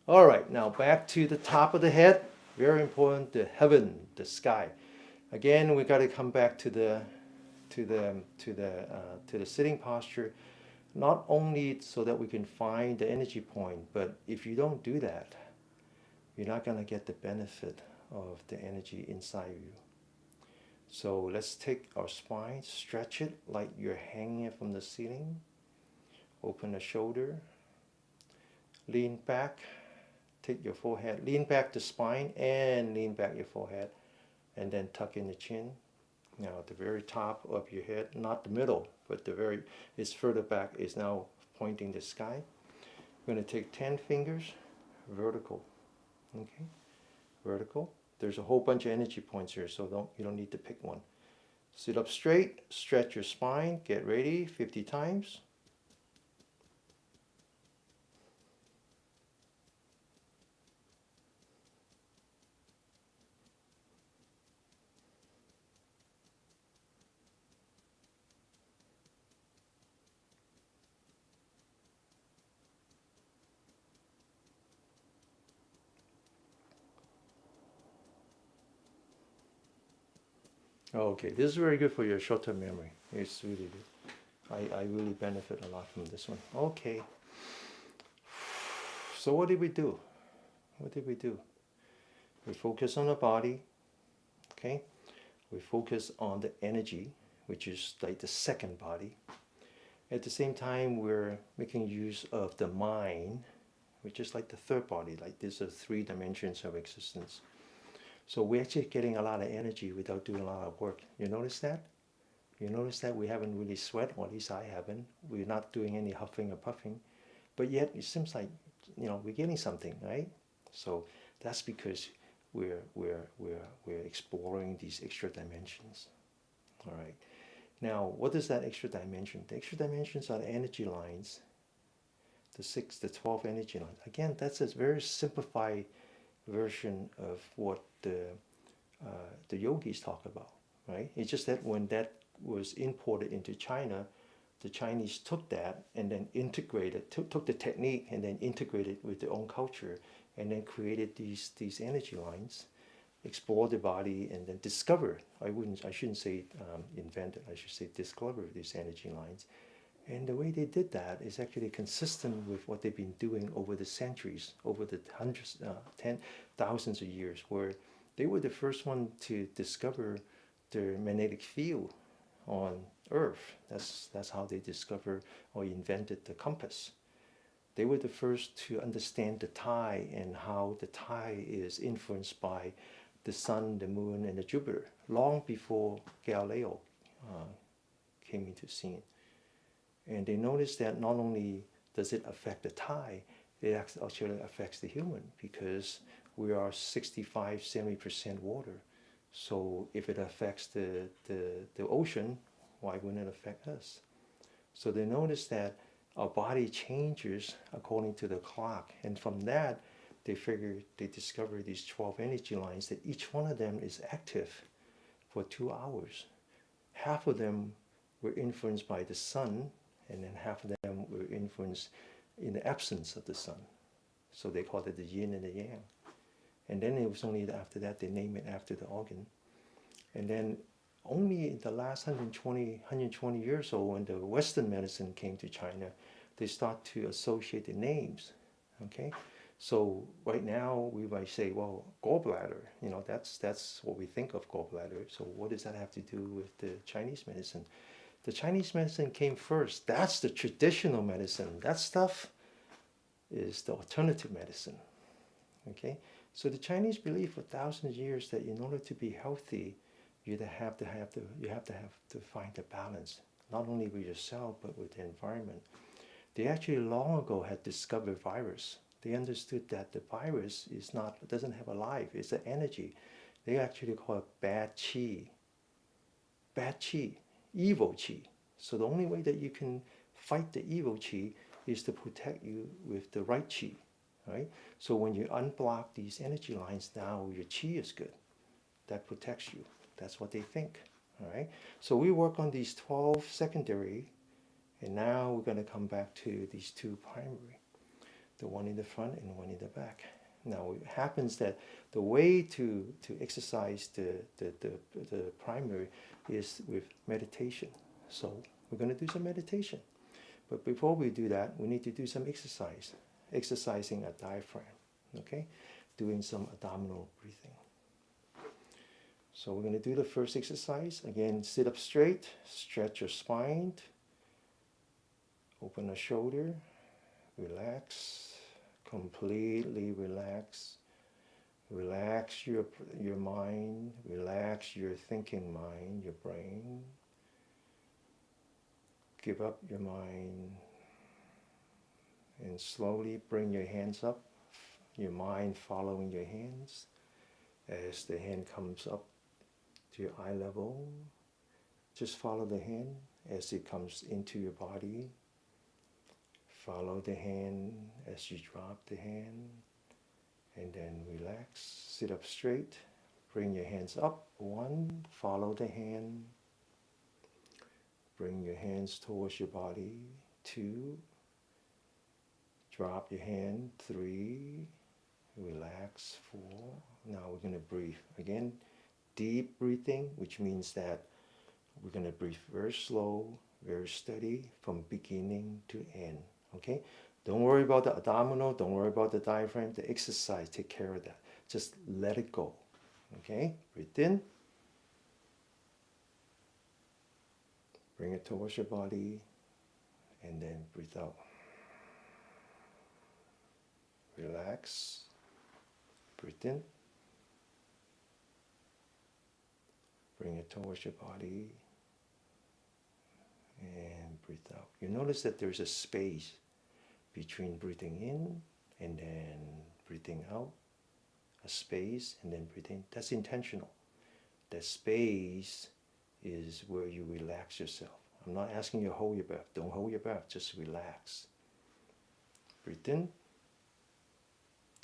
All right, now back to the top of the head. Very important, the heaven, the sky. Again, we got to come back to the sitting posture, not only so that we can find the energy point, but if you don't do that, you're not going to get the benefit of the energy inside you. So let's take our spine, stretch it like you're hanging it from the ceiling. Open the shoulder, lean back. Take your forehead, lean back the spine and lean back your forehead, and then tuck in the chin. Now at the very top of your head, not the middle, but it's further back, is now pointing the sky. We're going to take 10 fingers, vertical. Okay, vertical. There's a whole bunch of energy points here, so you don't need to pick one. Sit up straight, stretch your spine, get ready, 50 times. Okay, this is very good for your short-term memory. It's really good. I really benefit a lot from this one. Okay. So what did we do? What did we do? We focus on the body, okay? We focus on the energy, which is like the second body. At the same time, we're making use of the mind, which is like the third body, like these are three dimensions of existence. So we're actually getting a lot of energy without doing a lot of work. You notice that? You notice that we haven't really sweat, or at least I haven't. We're not doing any huffing or puffing. But yet it seems like, we're getting something, right? So that's because we're exploring these extra dimensions. All right. Now, what is that extra dimension? The extra dimensions are the energy lines, the 12 energy lines. Again, that's a very simplified version of what the yogis talk about, right? It's just that when that was imported into China, the Chinese took that and then integrated, took the technique and then integrated with their own culture, and then created these energy lines, explored the body, and then discovered. I shouldn't say invented. I should say discovered these energy lines. And the way they did that is actually consistent with what they've been doing over the centuries, over the hundreds, thousands of years, where they were the first one to discover the magnetic field on Earth. That's how they discovered or invented the compass. They were the first to understand the tide and how the tide is influenced by the sun, the moon, and the Jupiter, long before Galileo came into scene. And they noticed that not only does it affect the tide, it actually affects the human, because we are 65, 70% water. So if it affects the ocean, why wouldn't it affect us? So they noticed that our body changes according to the clock. And from that, they discovered these 12 energy lines, that each one of them is active for 2 hours. Half of them were influenced by the sun, and then half of them were influenced in the absence of the sun. So they called it the yin and the yang. And then it was only after that they named it after the organ. And then only in the last 120 years old, when the Western medicine came to China, they start to associate the names. Okay? So right now we might say, well, gallbladder, that's what we think of gallbladder. So what does that have to do with the Chinese medicine? The Chinese medicine came first. That's the traditional medicine. That stuff is the alternative medicine. Okay? So the Chinese believe for thousands of years that in order to be healthy, you have to find the balance, not only with yourself but with the environment. They actually long ago had discovered virus. They understood that the virus doesn't have a life. It's an energy. They actually call it bad qi. Bad qi, evil qi. So the only way that you can fight the evil qi is to protect you with the right qi. Right? So when you unblock these energy lines, now your qi is good. That protects you. That's what they think. All right? So we work on these 12 secondary, and now we're going to come back to these 2 primary, the one in the front and the one in the back. Now it happens that the way to exercise the primary is with meditation. So we're going to do some meditation. But before we do that, we need to do some exercise. Exercising a diaphragm, okay? Doing some abdominal breathing. So we're going to do the first exercise. Again, sit up straight, stretch your spine, open the shoulder, relax, completely relax. Relax your mind, relax your thinking mind, your brain. Give up your mind. And slowly bring your hands up, your mind following your hands. As the hand comes up to your eye level, just follow the hand as it comes into your body. Follow the hand as you drop the hand. And then relax, sit up straight, bring your hands up. 1, follow the hand. Bring your hands towards your body. 2, drop your hand. 3, relax. 4. Now we're going to breathe. Again, deep breathing, which means that we're going to breathe very slow, very steady from beginning to end. Okay? Don't worry about the abdominal, don't worry about the diaphragm. The exercise take care of that. Just let it go. Okay? Breathe in. Bring it towards your body and then breathe out. Relax. Breathe in. Bring it towards your body and breathe out. You notice that there's a space between breathing in and then breathing out. A space and then breathing. That's intentional. That space is where you relax yourself. I'm not asking you to hold your breath. Don't hold your breath. Just relax. Breathe in.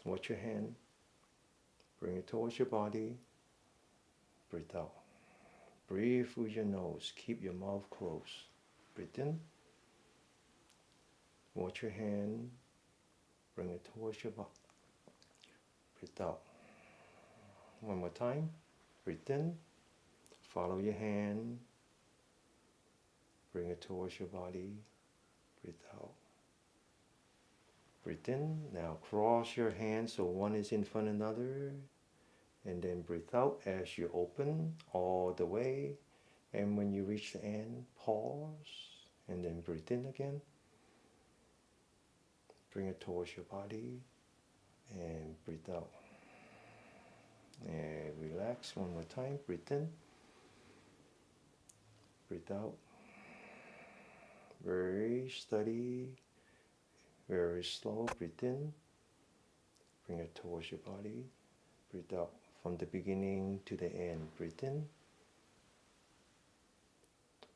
Watch your hand. Bring it towards your body. Breathe out. Breathe through your nose. Keep your mouth closed. Breathe in. Watch your hand. Bring it towards your body. Breathe out. One more time. Breathe in. Follow your hand. Bring it towards your body. Breathe out. Breathe in. Now cross your hands so one is in front of another. And then breathe out as you open all the way. And when you reach the end, pause. And then breathe in again. Bring it towards your body. And breathe out. And relax one more time. Breathe in. Breathe out. Very steady. Very slow. Breathe in. Bring it towards your body. Breathe out. From the beginning to the end. Breathe in.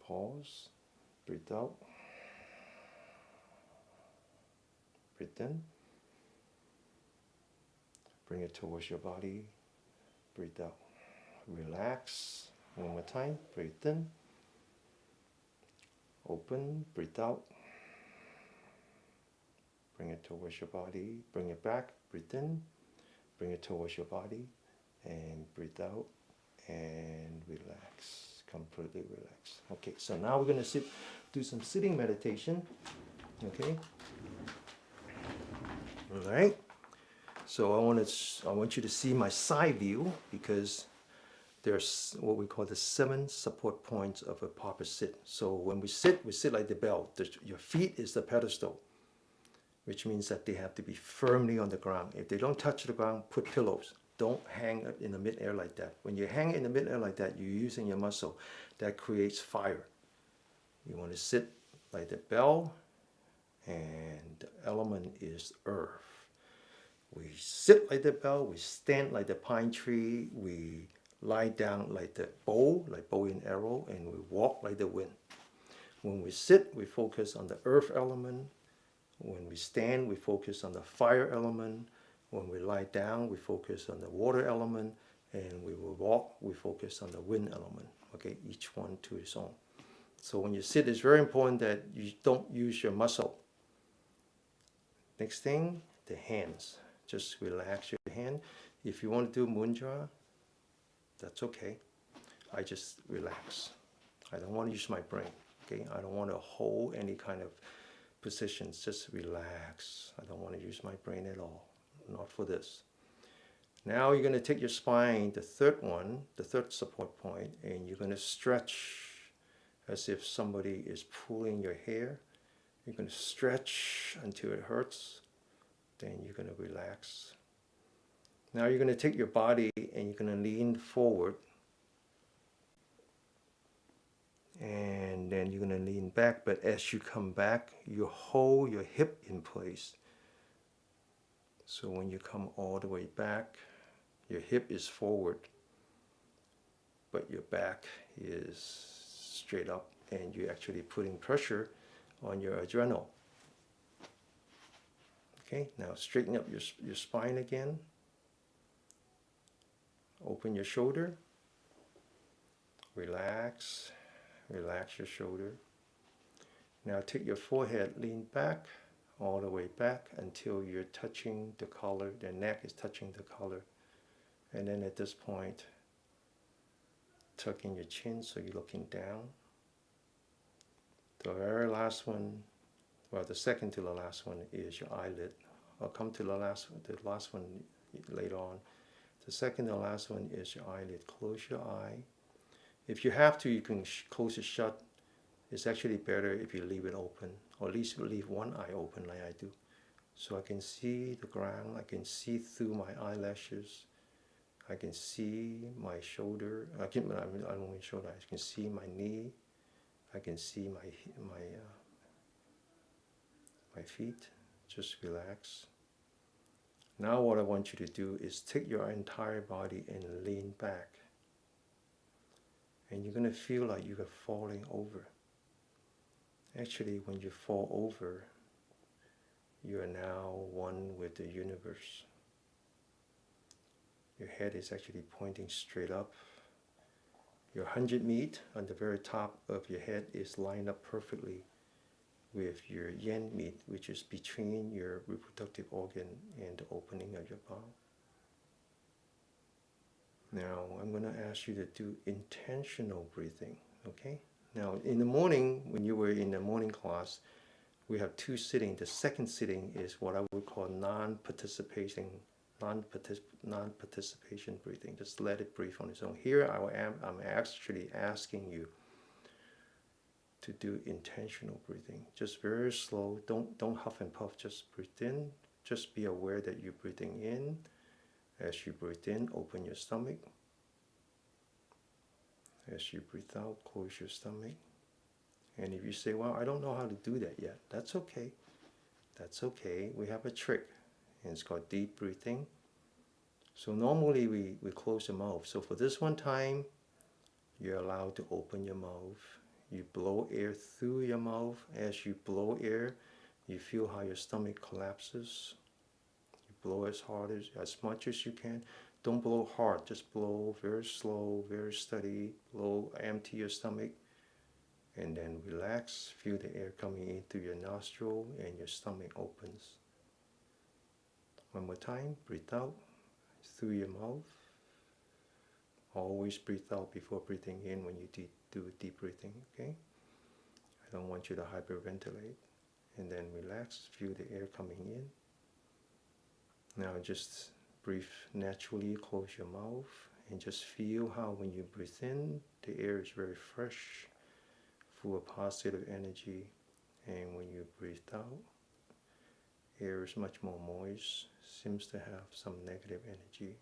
Pause. Breathe out. Breathe in. Bring it towards your body. Breathe out. Relax. One more time. Breathe in. Open. Breathe out. Bring it towards your body. Bring it back. Breathe in. Bring it towards your body. And breathe out. And relax. Completely relax. Okay, so now we're going to do some sitting meditation. Okay. All right. So I want you to see my side view because there's what we call the 7 support points of a proper sit. So when we sit like the bell. Your feet is the pedestal, which means that they have to be firmly on the ground. If they don't touch the ground, put pillows. Don't hang it in the midair like that. When you hang it in the midair like that, you're using your muscle. That creates fire. You want to sit like the bell, and the element is earth. We sit like the bell, we stand like the pine tree, we lie down like the bow and arrow, and we walk like the wind. When we sit, we focus on the earth element. When we stand, we focus on the fire element. When we lie down, we focus on the water element. And we will walk, we focus on the wind element. Okay, each one to its own. So when you sit, it's very important that you don't use your muscle. Next thing, the hands. Just relax your hand. If you want to do mudra, that's okay. I just relax. I don't want to use my brain. Okay, I don't want to hold any kind of positions. Just relax. I don't want to use my brain at all. Not for this. Now you're going to take your spine, the third one, the third support point, and you're going to stretch as if somebody is pulling your hair. You're going to stretch until it hurts. Then you're going to relax. Now you're going to take your body and you're going to lean forward. And then you're going to lean back. But as you come back, you hold your hip in place. So when you come all the way back, your hip is forward, but your back is straight up, and you're actually putting pressure on your adrenal. Okay, now straighten up your spine again. Open your shoulder. Relax. Relax your shoulder. Now take your forehead, lean back, all the way back until you're touching the collar. The neck is touching the collar. And then at this point, tuck in your chin so you're looking down. The very last one, well, the second to the last one is your eyelid. I'll come to the last one later on. The second to last one is your eyelid. Close your eye. If you have to, you can close it shut. It's actually better if you leave it open, or at least leave one eye open like I do. So I can see the ground, I can see through my eyelashes, I can see my shoulder, I don't mean shoulder, I can see my knee, I can see my feet. Just relax. Now what I want you to do is take your entire body and lean back. And you're going to feel like you are falling over. Actually, when you fall over, you are now one with the universe. Your head is actually pointing straight up. Your 100 meat on the very top of your head is lined up perfectly with your yen meat, which is between your reproductive organ and the opening of your bowel. Now, I'm going to ask you to do intentional breathing, okay? Now, in the morning, when you were in the morning class, we have two sittings. The second sitting is what I would call non-participation breathing. Just let it breathe on its own. Here, I'm actually asking you to do intentional breathing. Just very slow. Don't huff and puff. Just breathe in. Just be aware that you're breathing in. As you breathe in, open your stomach. As you breathe out, close your stomach. And if you say, well, I don't know how to do that yet, that's okay. That's okay. We have a trick, and it's called deep breathing. So normally we close the mouth. So for this one time, you're allowed to open your mouth. You blow air through your mouth. As you blow air, you feel how your stomach collapses. You blow as hard as much as you can. Don't blow hard, just blow very slow, very steady. Blow, empty your stomach. And then relax, feel the air coming in through your nostril and your stomach opens. One more time, breathe out through your mouth. Always breathe out before breathing in when you do deep breathing, okay? I don't want you to hyperventilate. And then relax, feel the air coming in. Now just breathe naturally, close your mouth, and just feel how when you breathe in, the air is very fresh, full of positive energy, and when you breathe out, air is much more moist, seems to have some negative energy.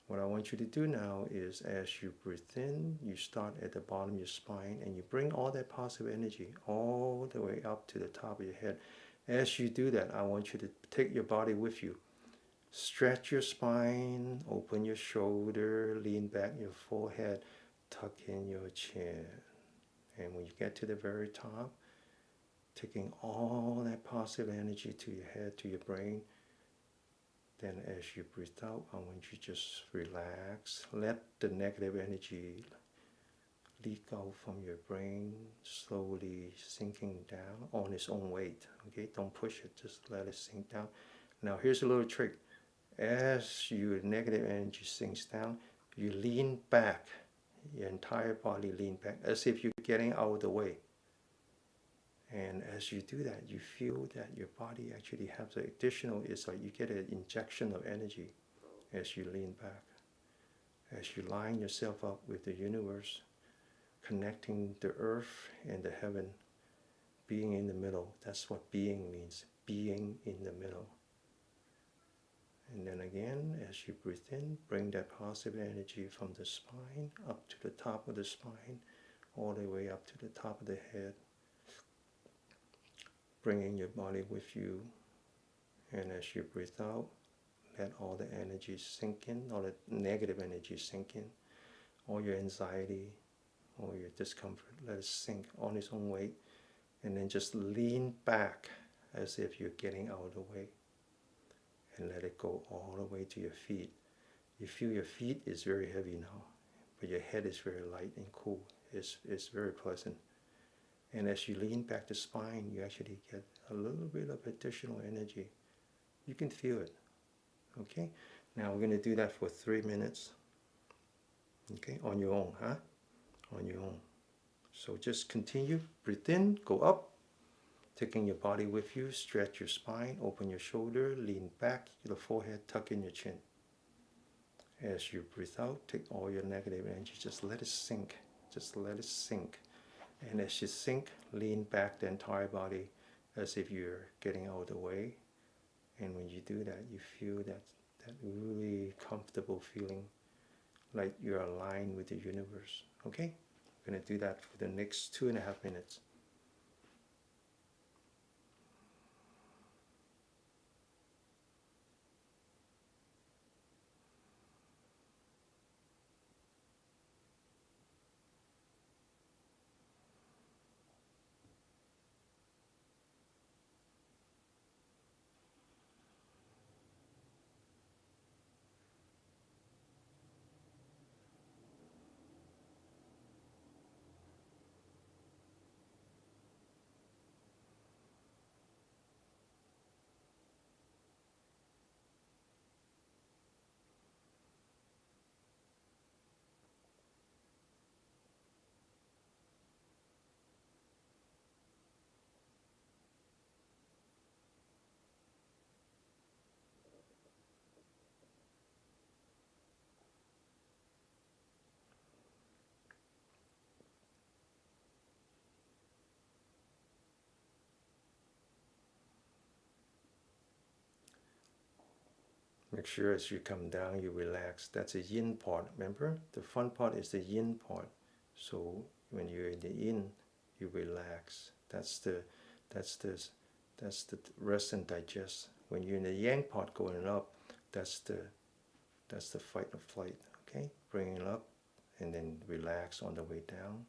What I want you to do now is as you breathe in, you start at the bottom of your spine and you bring all that positive energy all the way up to the top of your head. As you do that, I want you to take your body with you. Stretch your spine, open your shoulder, lean back your forehead, tuck in your chin. And when you get to the very top, taking all that positive energy to your head, to your brain, then as you breathe out, I want you to just relax. Let the negative energy leak out from your brain, slowly sinking down on its own weight. Okay, don't push it, just let it sink down. Now here's a little trick. As your negative energy sinks down, you lean back. Your entire body lean back, as if you're getting out of the way. And as you do that, you feel that your body actually has an additional, it's like you get an injection of energy as you lean back. As you line yourself up with the universe, connecting the earth and the heaven, being in the middle. That's what being means, being in the middle. And then again, as you breathe in, bring that positive energy from the spine up to the top of the spine, all the way up to the top of the head. Bringing your body with you, and as you breathe out, let all the energy sink in, all the negative energy sink in, all your anxiety, all your discomfort, let it sink on its own weight, and then just lean back as if you're getting out of the way, and let it go all the way to your feet. You feel your feet is very heavy now, but your head is very light and cool. It's very pleasant. And as you lean back the spine, you actually get a little bit of additional energy. You can feel it. Okay? Now we're going to do that for 3 minutes. Okay, on your own, huh? On your own. So just continue, breathe in, go up, taking your body with you, stretch your spine, open your shoulder, lean back, your forehead, tuck in your chin. As you breathe out, take all your negative energy, just let it sink. Just let it sink. And as you sink, lean back the entire body as if you're getting out of the way. And when you do that, you feel that really comfortable feeling like you're aligned with the universe. Okay? I'm going to do that for the next 2.5 minutes. Make sure as you come down, you relax. That's the yin part. Remember, the fun part is the yin part. So when you're in the yin, you relax. That's the that's the rest and digest. When you're in the yang part going up, that's the fight or flight. Okay, bring it up, and then relax on the way down.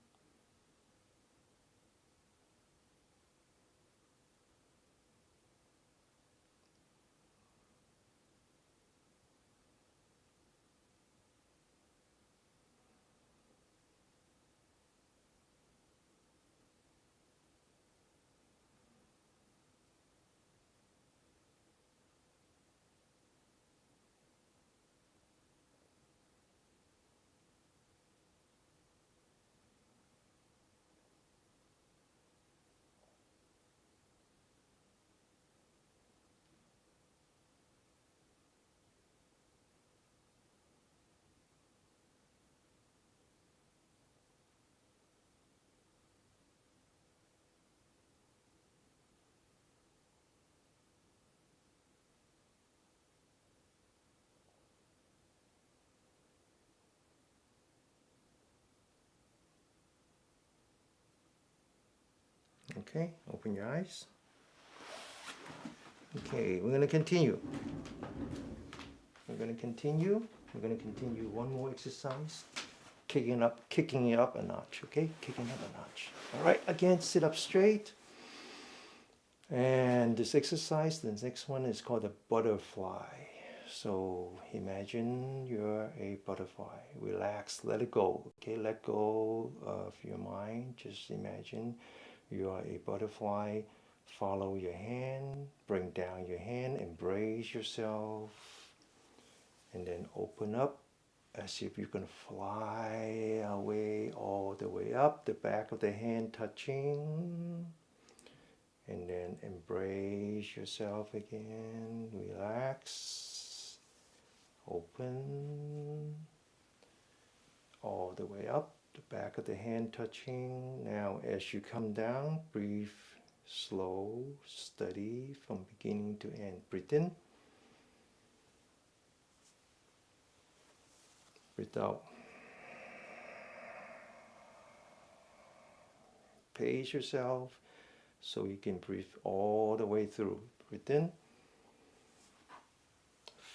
Okay, open your eyes. Okay, we're going to continue. We're going to continue. We're going to continue one more exercise. Kicking it up a notch, okay? Kicking up a notch. All right, again, sit up straight. And this exercise, the next one is called a butterfly. So imagine you're a butterfly. Relax, let it go. Okay, let go of your mind. Just imagine you are a butterfly. Follow your hand, bring down your hand, embrace yourself, and then open up as if you're going to fly away all the way up, the back of the hand touching. And then embrace yourself again. Relax. Open. All the way up, the back of the hand touching. Now as you come down, breathe slow, steady from beginning to end. Breathe in. Breathe out. Pace yourself so you can breathe all the way through. Breathe in.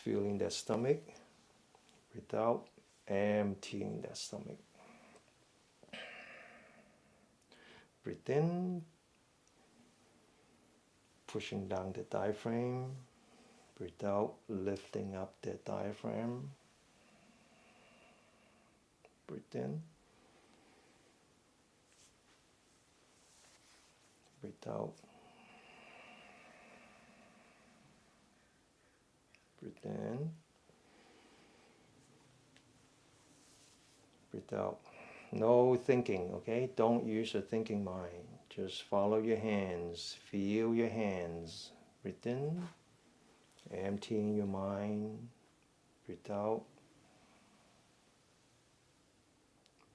Feeling that stomach. Breathe out. Emptying that stomach. Breathe in. Pushing down the diaphragm. Breathe out. Lifting up the diaphragm. Breathe in. Breathe out. Breathe in. Breathe out. No thinking, okay? Don't use a thinking mind. Just follow your hands. Feel your hands. Breathe in. Emptying your mind. Breathe out.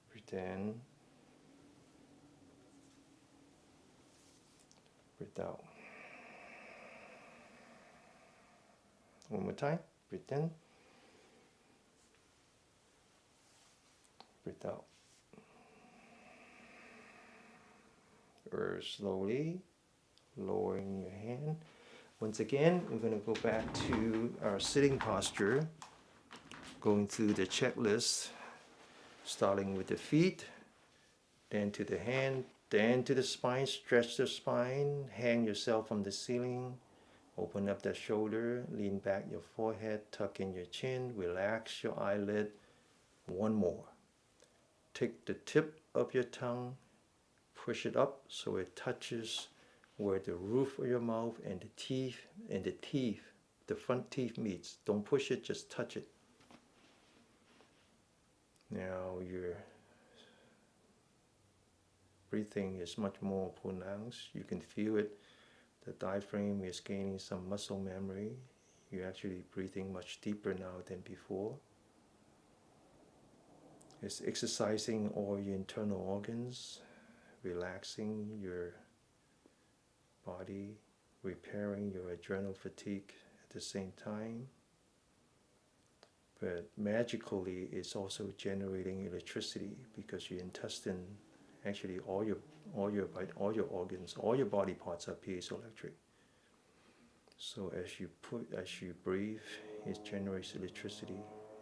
Breathe in. Breathe out. One more time. Breathe in. Breathe out. Or slowly lowering your hand. Once again, we're going to go back to our sitting posture, going through the checklist, starting with the feet, then to the hand, then to the spine. Stretch the spine, hang yourself from the ceiling, open up the shoulder, lean back your forehead, tuck in your chin, relax your eyelid. One more. Take the tip of your tongue, push it up so it touches where the roof of your mouth and the front teeth meets. Don't push it, just touch it. Now your breathing is much more pronounced. You can feel it. The diaphragm is gaining some muscle memory. You're actually breathing much deeper now than before. It's exercising all your internal organs, relaxing your body, repairing your adrenal fatigue at the same time. But magically, it's also generating electricity because your intestine, actually all your organs, all your body parts are piezoelectric. So as you breathe, it generates electricity.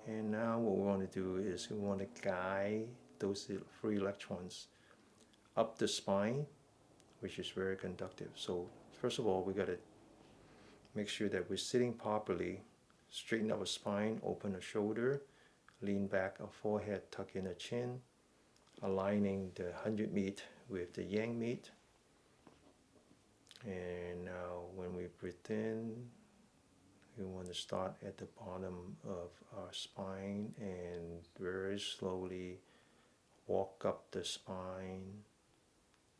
And now what we want to do is we want to guide those free electrons up the spine, which is very conductive. So first of all, we got to make sure that we're sitting properly, straighten up our spine, open our shoulder, lean back our forehead, tuck in our chin, aligning the 100 meat with the yang meat. And now when we breathe in, we want to start at the bottom of our spine and very slowly walk up the spine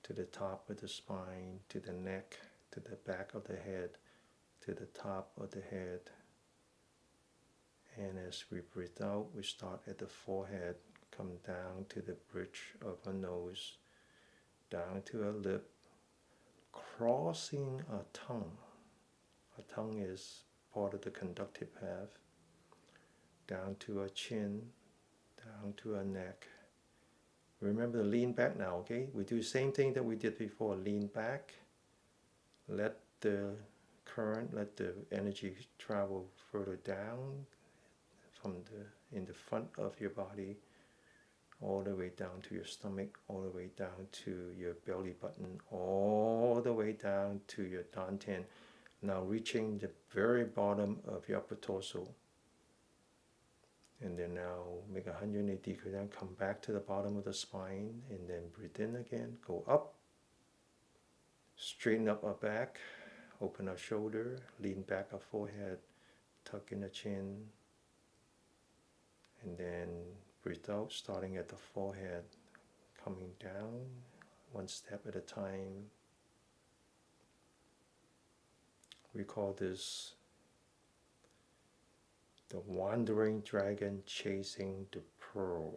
to the top of the spine, to the neck, to the back of the head, to the top of the head. And as we breathe out, we start at the forehead, come down to the bridge of our nose, down to our lip, crossing our tongue. Our tongue is part of the conductive path, down to our chin, down to our neck. Remember to lean back now, okay? We do the same thing that we did before. Lean back, let the current, let the energy travel further down in the front of your body, all the way down to your stomach, all the way down to your belly button, all the way down to your dantian. Now reaching the very bottom of your upper torso. And then now make a 180 degree down, come back to the bottom of the spine, and then breathe in again, go up, straighten up our back, open our shoulder, lean back our forehead, tuck in the chin, and then breathe out, starting at the forehead, coming down, one step at a time. We call this the wandering dragon chasing the pearl.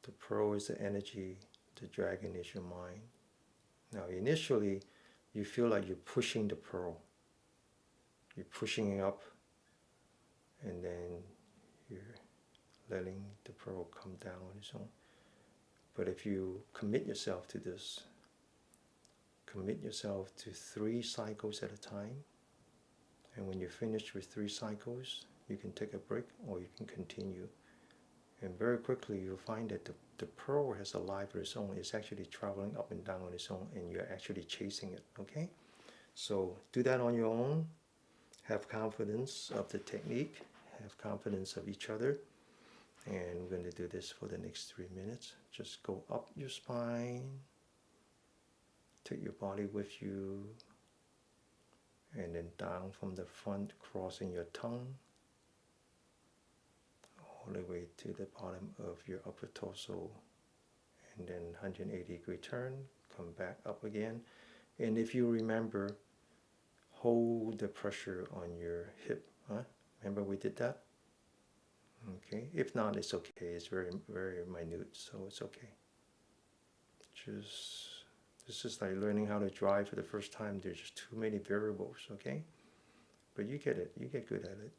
The pearl is the energy, the dragon is your mind. Now initially, you feel like you're pushing the pearl. You're pushing it up, and then you're letting the pearl come down on its own. But if you commit yourself to this, commit yourself to 3 cycles at a time, and when you're finished with 3 cycles, you can take a break or you can continue. And very quickly you'll find that the pearl has a life of its own. It's actually traveling up and down on its own, and you're actually chasing it, okay? So do that on your own. Have confidence of the technique. Have confidence of each other. And we're going to do this for the next 3 minutes. Just go up your spine. Take your body with you. And then down from the front, crossing your tongue, all all the way to the bottom of your upper torso, and then 180-degree turn, come back up again. And if you remember, hold the pressure on your hip. Huh? Remember we did that? Okay. If not, it's okay. It's very, very minute, so it's okay. Just, this is like learning how to drive for the first time. There's just too many variables, okay? But you get it. You get good at it.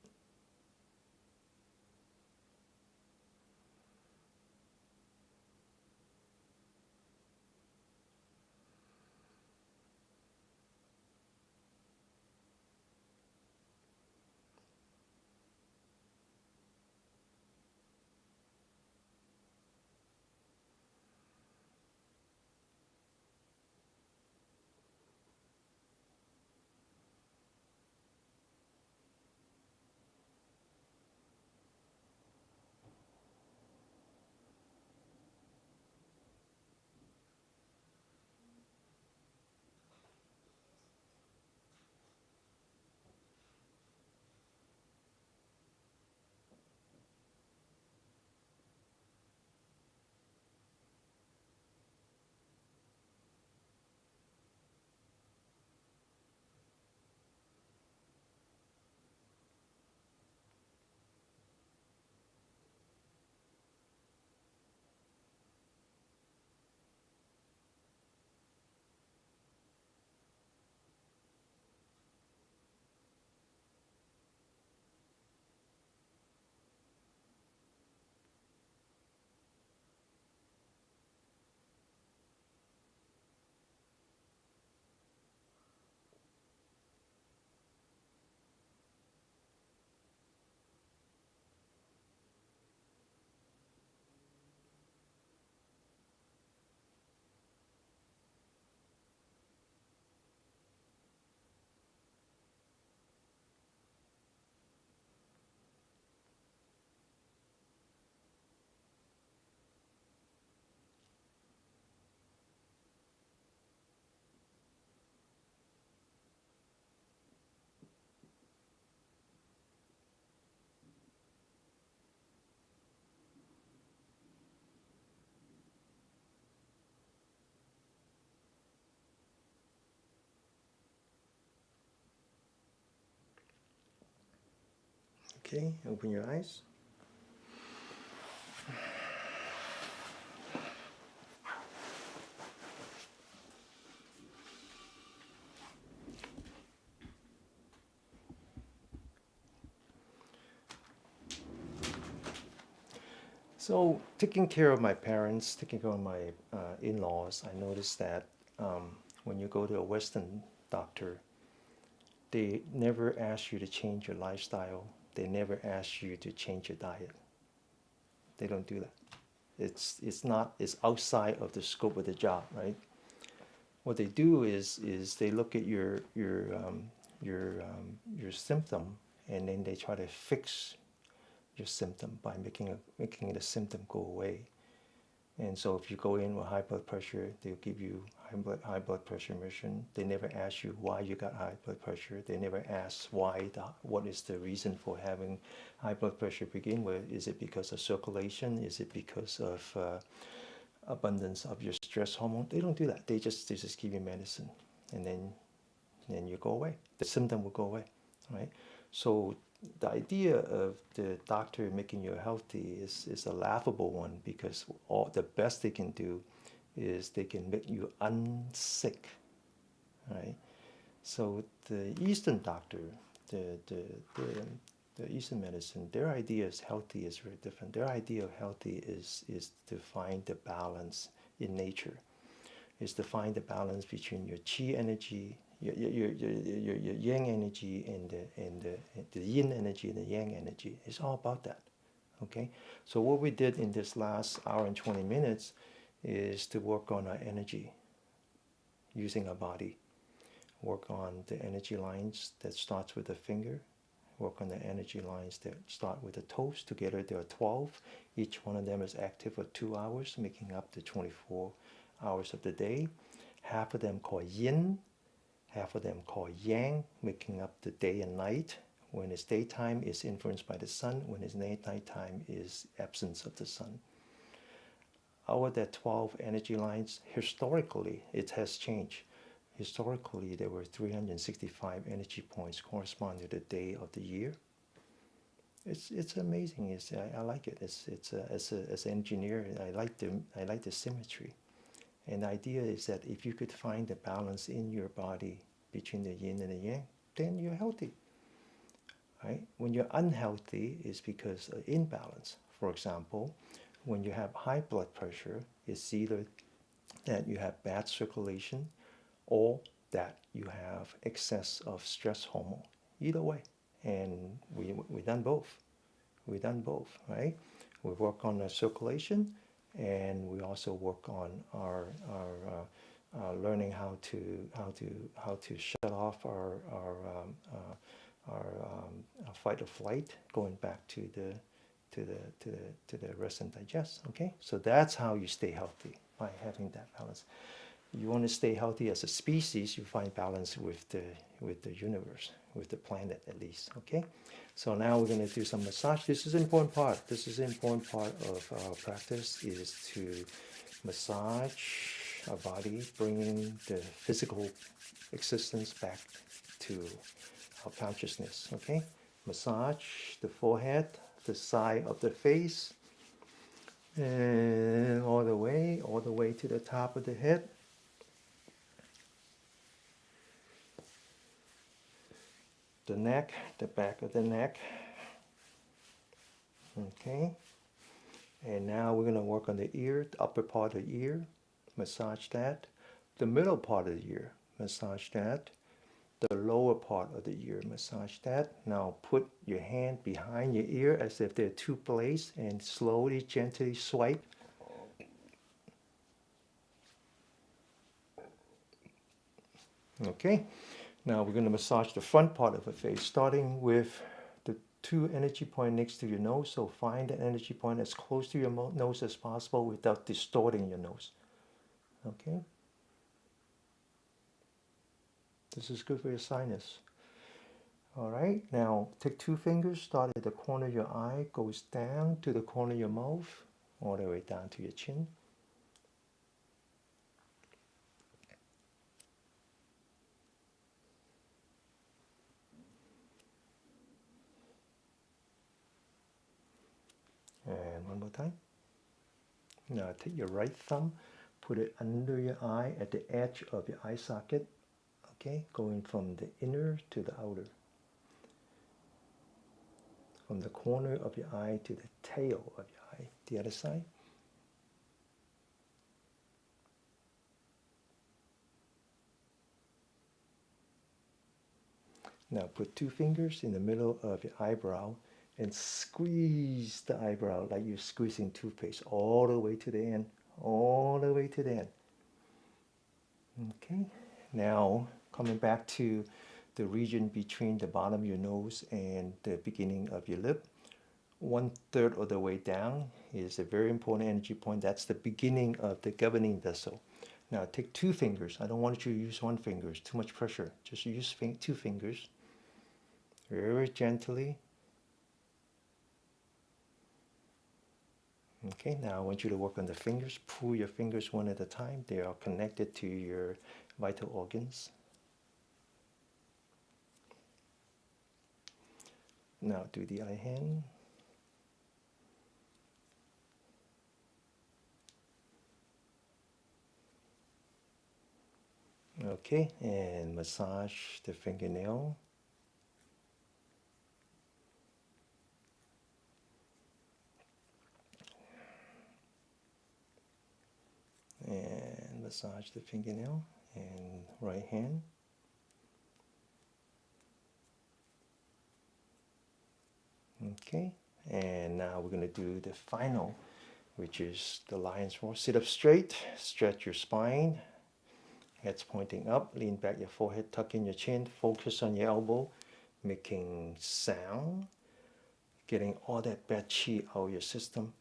Okay, open your eyes. So, taking care of my parents, taking care of my in-laws, I noticed that when you go to a Western doctor, they never ask you to change your lifestyle. They never ask you to change your diet. They don't do that. It's outside of the scope of the job, right? What they do is they look at your symptom, and then they try to fix your symptom by making the symptom go away. And so if you go in with high blood pressure, they'll give you high blood pressure medicine. They never ask you why you got high blood pressure. They never ask what is the reason for having high blood pressure to begin with. Is it because of circulation? Is it because of abundance of your stress hormone? They don't do that. They just give you medicine, and then you go away. The symptom will go away, right? So the idea of the doctor making you healthy is a laughable one, because all the best they can do is they can make you unsick, right? So the Eastern doctor, the Eastern medicine, their idea of healthy is very different. Their idea of healthy is to find the balance in nature, is to find the balance between your qi energy, your yang energy, and the yin energy and the yang energy. It's all about that. Okay? So what we did in this last hour and 20 minutes is to work on our energy using our body. Work on the energy lines that starts with the finger. Work on the energy lines that start with the toes. Together there are 12. Each one of them is active for 2 hours, making up the 24 hours of the day. Half of them called yin, half of them called yang, making up the day and night. When it's daytime, it's influenced by the sun. When it's nighttime, is absence of the sun. Out of that 12 energy lines, historically, it has changed. Historically, there were 365 energy points corresponding to the day of the year. It's amazing. I like it. As an engineer, I like the symmetry. And the idea is that if you could find the balance in your body between the yin and the yang, then you're healthy. Right? When you're unhealthy, it's because of imbalance. For example, when you have high blood pressure, it's either that you have bad circulation or that you have excess of stress hormone. Either way. And we done both. We've done both, right? We work on the circulation, and we also work on our learning how to shut off our fight or flight, going back to the rest and digest. Okay, so that's how you stay healthy, by having that balance. You want to stay healthy as a species, you find balance with the universe, with the planet at least. Okay, so now we're going to do some massage. This is an important part. This is an important part of our practice, is to massage our body, bringing the physical existence back to our consciousness. Okay, massage the forehead, the side of the face, and all the way to the top of the head. The neck, the back of the neck. Okay, and now we're going to work on the ear, the upper part of the ear, massage that. The middle part of the ear, massage that. The lower part of the ear, massage that. Now put your hand behind your ear as if there are two blades, and slowly, gently swipe. Okay, now we're going to massage the front part of the face, starting with the two energy points next to your nose. So find the energy point as close to your nose as possible without distorting your nose. Okay, this is good for your sinus. All right, now take two fingers, start at the corner of your eye, goes down to the corner of your mouth, all the way down to your chin. And one more time. Now take your right thumb, put it under your eye at the edge of your eye socket. Okay, going from the inner to the outer. From the corner of your eye to the tail of your eye. The other side. Now put two fingers in the middle of your eyebrow and squeeze the eyebrow like you're squeezing toothpaste all the way to the end. All the way to the end. Okay, now coming back to the region between the bottom of your nose and the beginning of your lip. 1/3 of the way down is a very important energy point. That's the beginning of the governing vessel. Now take two fingers. I don't want you to use one finger. It's too much pressure. Just use two fingers. Very gently. Okay, now I want you to work on the fingers. Pull your fingers one at a time. They are connected to your vital organs. Now do the eye hand. Okay, and massage the fingernail. And massage the fingernail, and right hand. Okay, and now we're going to do the final, which is the lion's roar. Sit up straight, stretch your spine, head's pointing up, lean back your forehead, tuck in your chin, focus on your elbow, making sound, getting all that bad chi out of your system.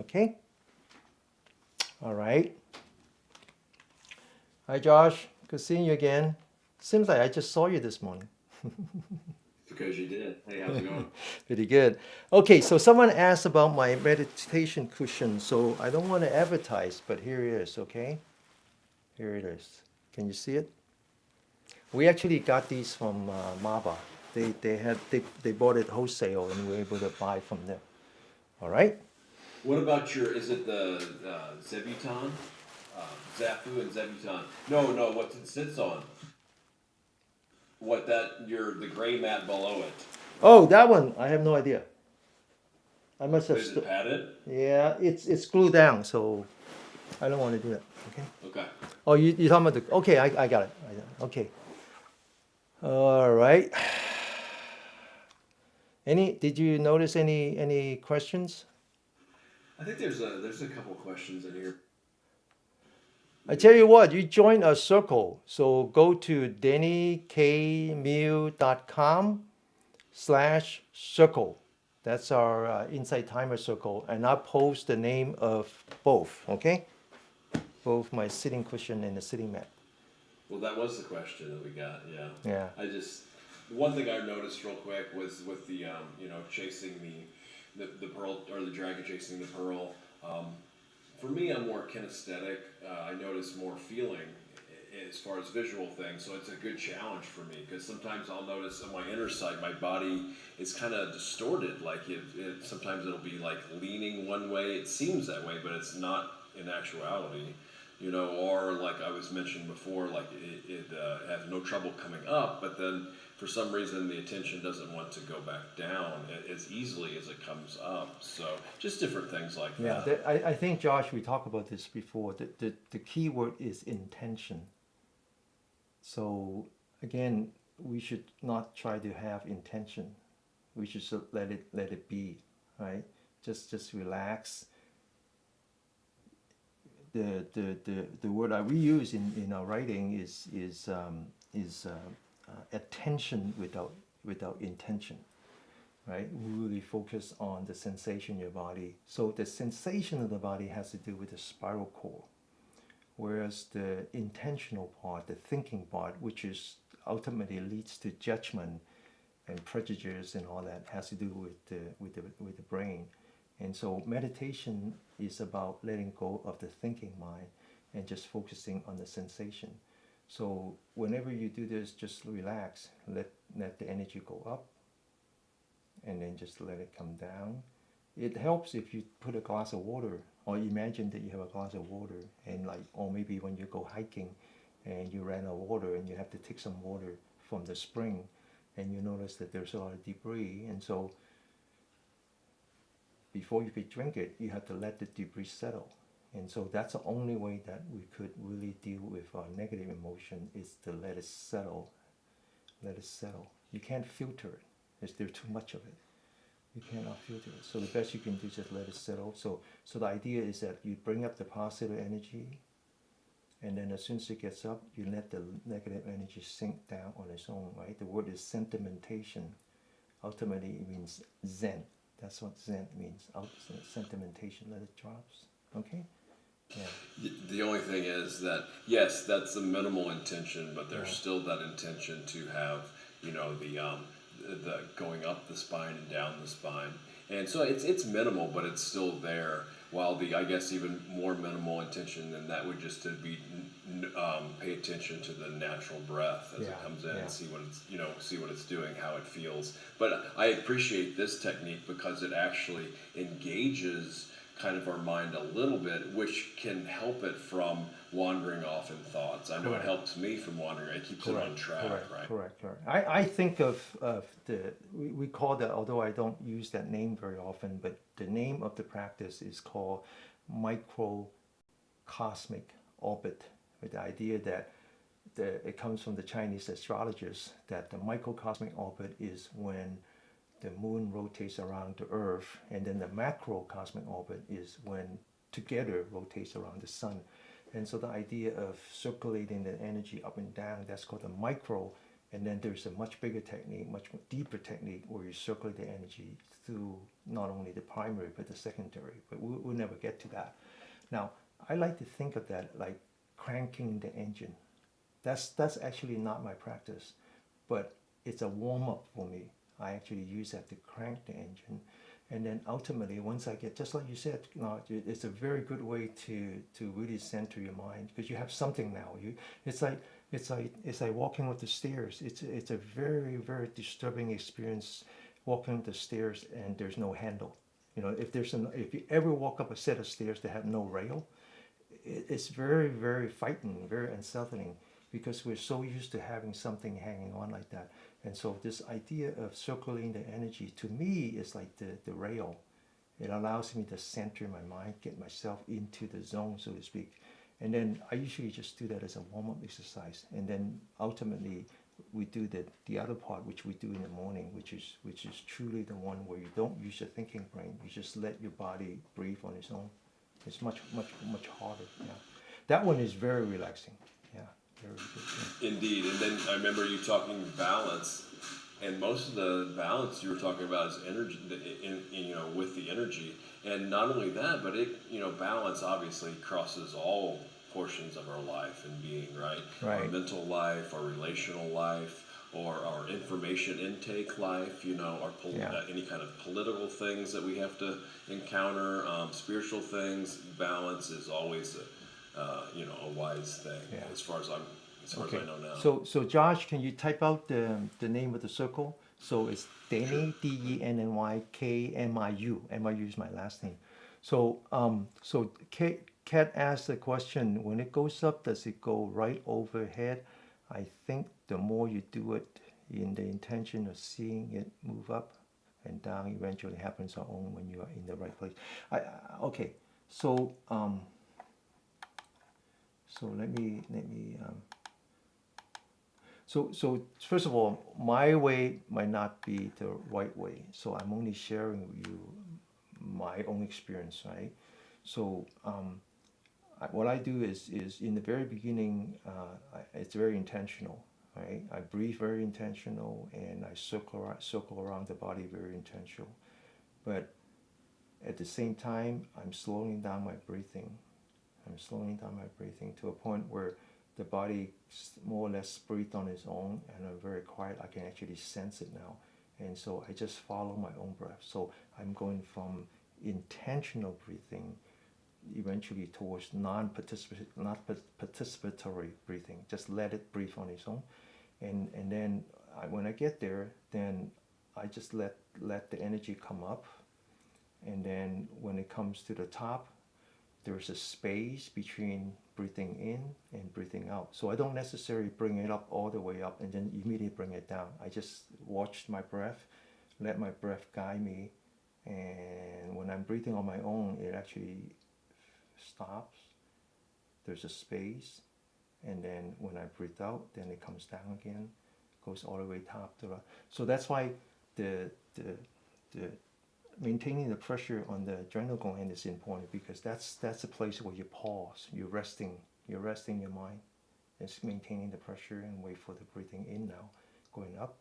Okay? All right. Hi, Josh. Good seeing you again. Seems like I just saw you this morning. Because you did. Hey, how's it going? Pretty good. Okay, so someone asked about my meditation cushion. So I don't want to advertise, but here it is, okay? Here it is. Can you see it? We actually got these from Maba. They bought it wholesale and we were able to buy from them. All right? What about is it the Zebuton? Zafu and Zebuton. No, no, what it sits on. The gray mat below it. Oh, that one. I have no idea. I must have. Is it padded? Yeah, it's glued down, so I don't want to do that. Okay. Okay. Oh, you talking about the? Okay, I got it. Okay. All right. Did you notice any questions? I think there's a couple questions in here. I tell you what, you join a circle. So go to dennykmew.com/circle. That's our Insight Timer circle. And I'll post the name of both, okay? Both my sitting cushion and the sitting mat. Well, that was the question that we got. Yeah. Yeah. One thing I noticed real quick was with the chasing the pearl, or the dragon chasing the pearl. For me, I'm more kinesthetic. I notice more feeling as far as visual things, so it's a good challenge for me because sometimes I'll notice on my inner side, my body is kind of distorted. Like sometimes it'll be like leaning one way. It seems that way, but it's not in actuality. Or like I was mentioned before, like it has no trouble coming up, but then for some reason the attention doesn't want to go back down as easily as it comes up. So just different things like Yeah, that. I think, Josh, we talked about this before. The key word is intention. So again, we should not try to have intention. We should just let it be, right? Just relax. The word that we use in our writing is attention without intention, right? We really focus on the sensation in your body. So the sensation of the body has to do with the spiral cord, whereas the intentional part, the thinking part, which is ultimately leads to judgment and prejudice and all that, has to do with the brain. And so meditation is about letting go of the thinking mind and just focusing on the sensation. So whenever you do this, just relax, let the energy go up, and then just let it come down. It helps if you put a glass of water, or imagine that you have a glass of water, and or maybe when you go hiking and you ran out of water and you have to take some water from the spring, and you notice that there's a lot of debris, and so before you could drink it, you have to let the debris settle. And so that's the only way that we could really deal with our negative emotion, is to let it settle. Let it settle. You can't filter it. There's too much of it. You cannot filter it. So the best you can do is just let it settle. So the idea is that you bring up the positive energy, and then as soon as it gets up, you let the negative energy sink down on its own, right? The word is sentimentation. Ultimately, it means Zen. That's what Zen means. Sentimentation. Let it drop. Okay? Yeah. The only thing is that yes, that's the minimal intention, but there's still that intention to have the going up the spine and down the spine, and so it's minimal, but it's still there. While the I guess even more minimal intention than that would just to be pay attention to the natural breath as it comes in and see what it's doing, how it feels. But I appreciate this technique because it actually engages kind of our mind a little bit, which can help it from wandering off in thoughts. I know it helps me from wandering. It keeps it on track, right? Correct. I think of we call that, although I don't use that name very often, but the name of the practice is called microcosmic orbit, with the idea that it comes from the Chinese astrologers, that the microcosmic orbit is when the moon rotates around the earth, and then the macrocosmic orbit is when together rotates around the sun. And so the idea of circulating the energy up and down, that's called the micro, And then there's a much bigger technique, much deeper technique where you circulate the energy through not only the primary but the secondary. But we'll never get to that. Now, I like to think of that like cranking the engine. That's actually not my practice, but it's a warm up for me. I actually use that to crank the engine, and then ultimately, once I get, just like you said, it's a very good way to really center your mind because you have something now. It's like it's like walking up the stairs. It's a very very disturbing experience walking up the stairs and there's no handle. If you ever walk up a set of stairs that have no rail, it's very very frightening, very unsettling because we're so used to having something hanging on like that. And so this idea of circulating the energy to me is like the rail. It allows me to center my mind, get myself into the zone, so to speak. And then I usually just do that as a warm-up exercise. And then ultimately we do the other part, which we do in the morning, which is truly the one where you don't use your thinking brain. You just let your body breathe on its own. It's much harder. Yeah, that one is very relaxing. Yeah, very good. Yeah. Indeed, and then I remember you talking balance, and most of the balance you were talking about is energy, with the energy, and not only that, but balance obviously crosses all portions of our life and being, right? Our Right. mental life, our relational life, or our information intake life, Yeah. any kind of political things that we have to encounter, spiritual things. Balance is always a wise thing Yeah. as far as Okay. I know now. So Josh, can you type out the name of the circle? So it's Denny, Denny, Miu is my last name. So Kat asked the question, when it goes up, does it go right overhead? I think the more you do it in the intention of seeing it move up and down, eventually happens on own when you are in the right place. Okay. So so so first of all, my way might not be the right way. So I'm only sharing with you my own experience, right? So what I do is in the very beginning, it's very intentional, right? I breathe very intentional, and I circle around the body very intentional. But at the same time, I'm slowing down my breathing. I'm slowing down my breathing to a point where the body more or less breathes on its own, and I'm very quiet. I can actually sense it now. And so I just follow my own breath. So I'm going from intentional breathing eventually towards not participatory breathing. Just let it breathe on its own. And then when I get there, then I just let the energy come up. And then when it comes to the top, there's a space between breathing in and breathing out. So I don't necessarily bring it up all the way up and then immediately bring it down. I just watch my breath, let my breath guide me. And when I'm breathing on my own, it actually stops. There's a space. And then when I breathe out, then it comes down again, goes all the way top to the. So that's why the maintaining the pressure on the adrenal gland is important, because that's a place where you pause. You're resting your mind. It's maintaining the pressure and wait for the breathing in now, going up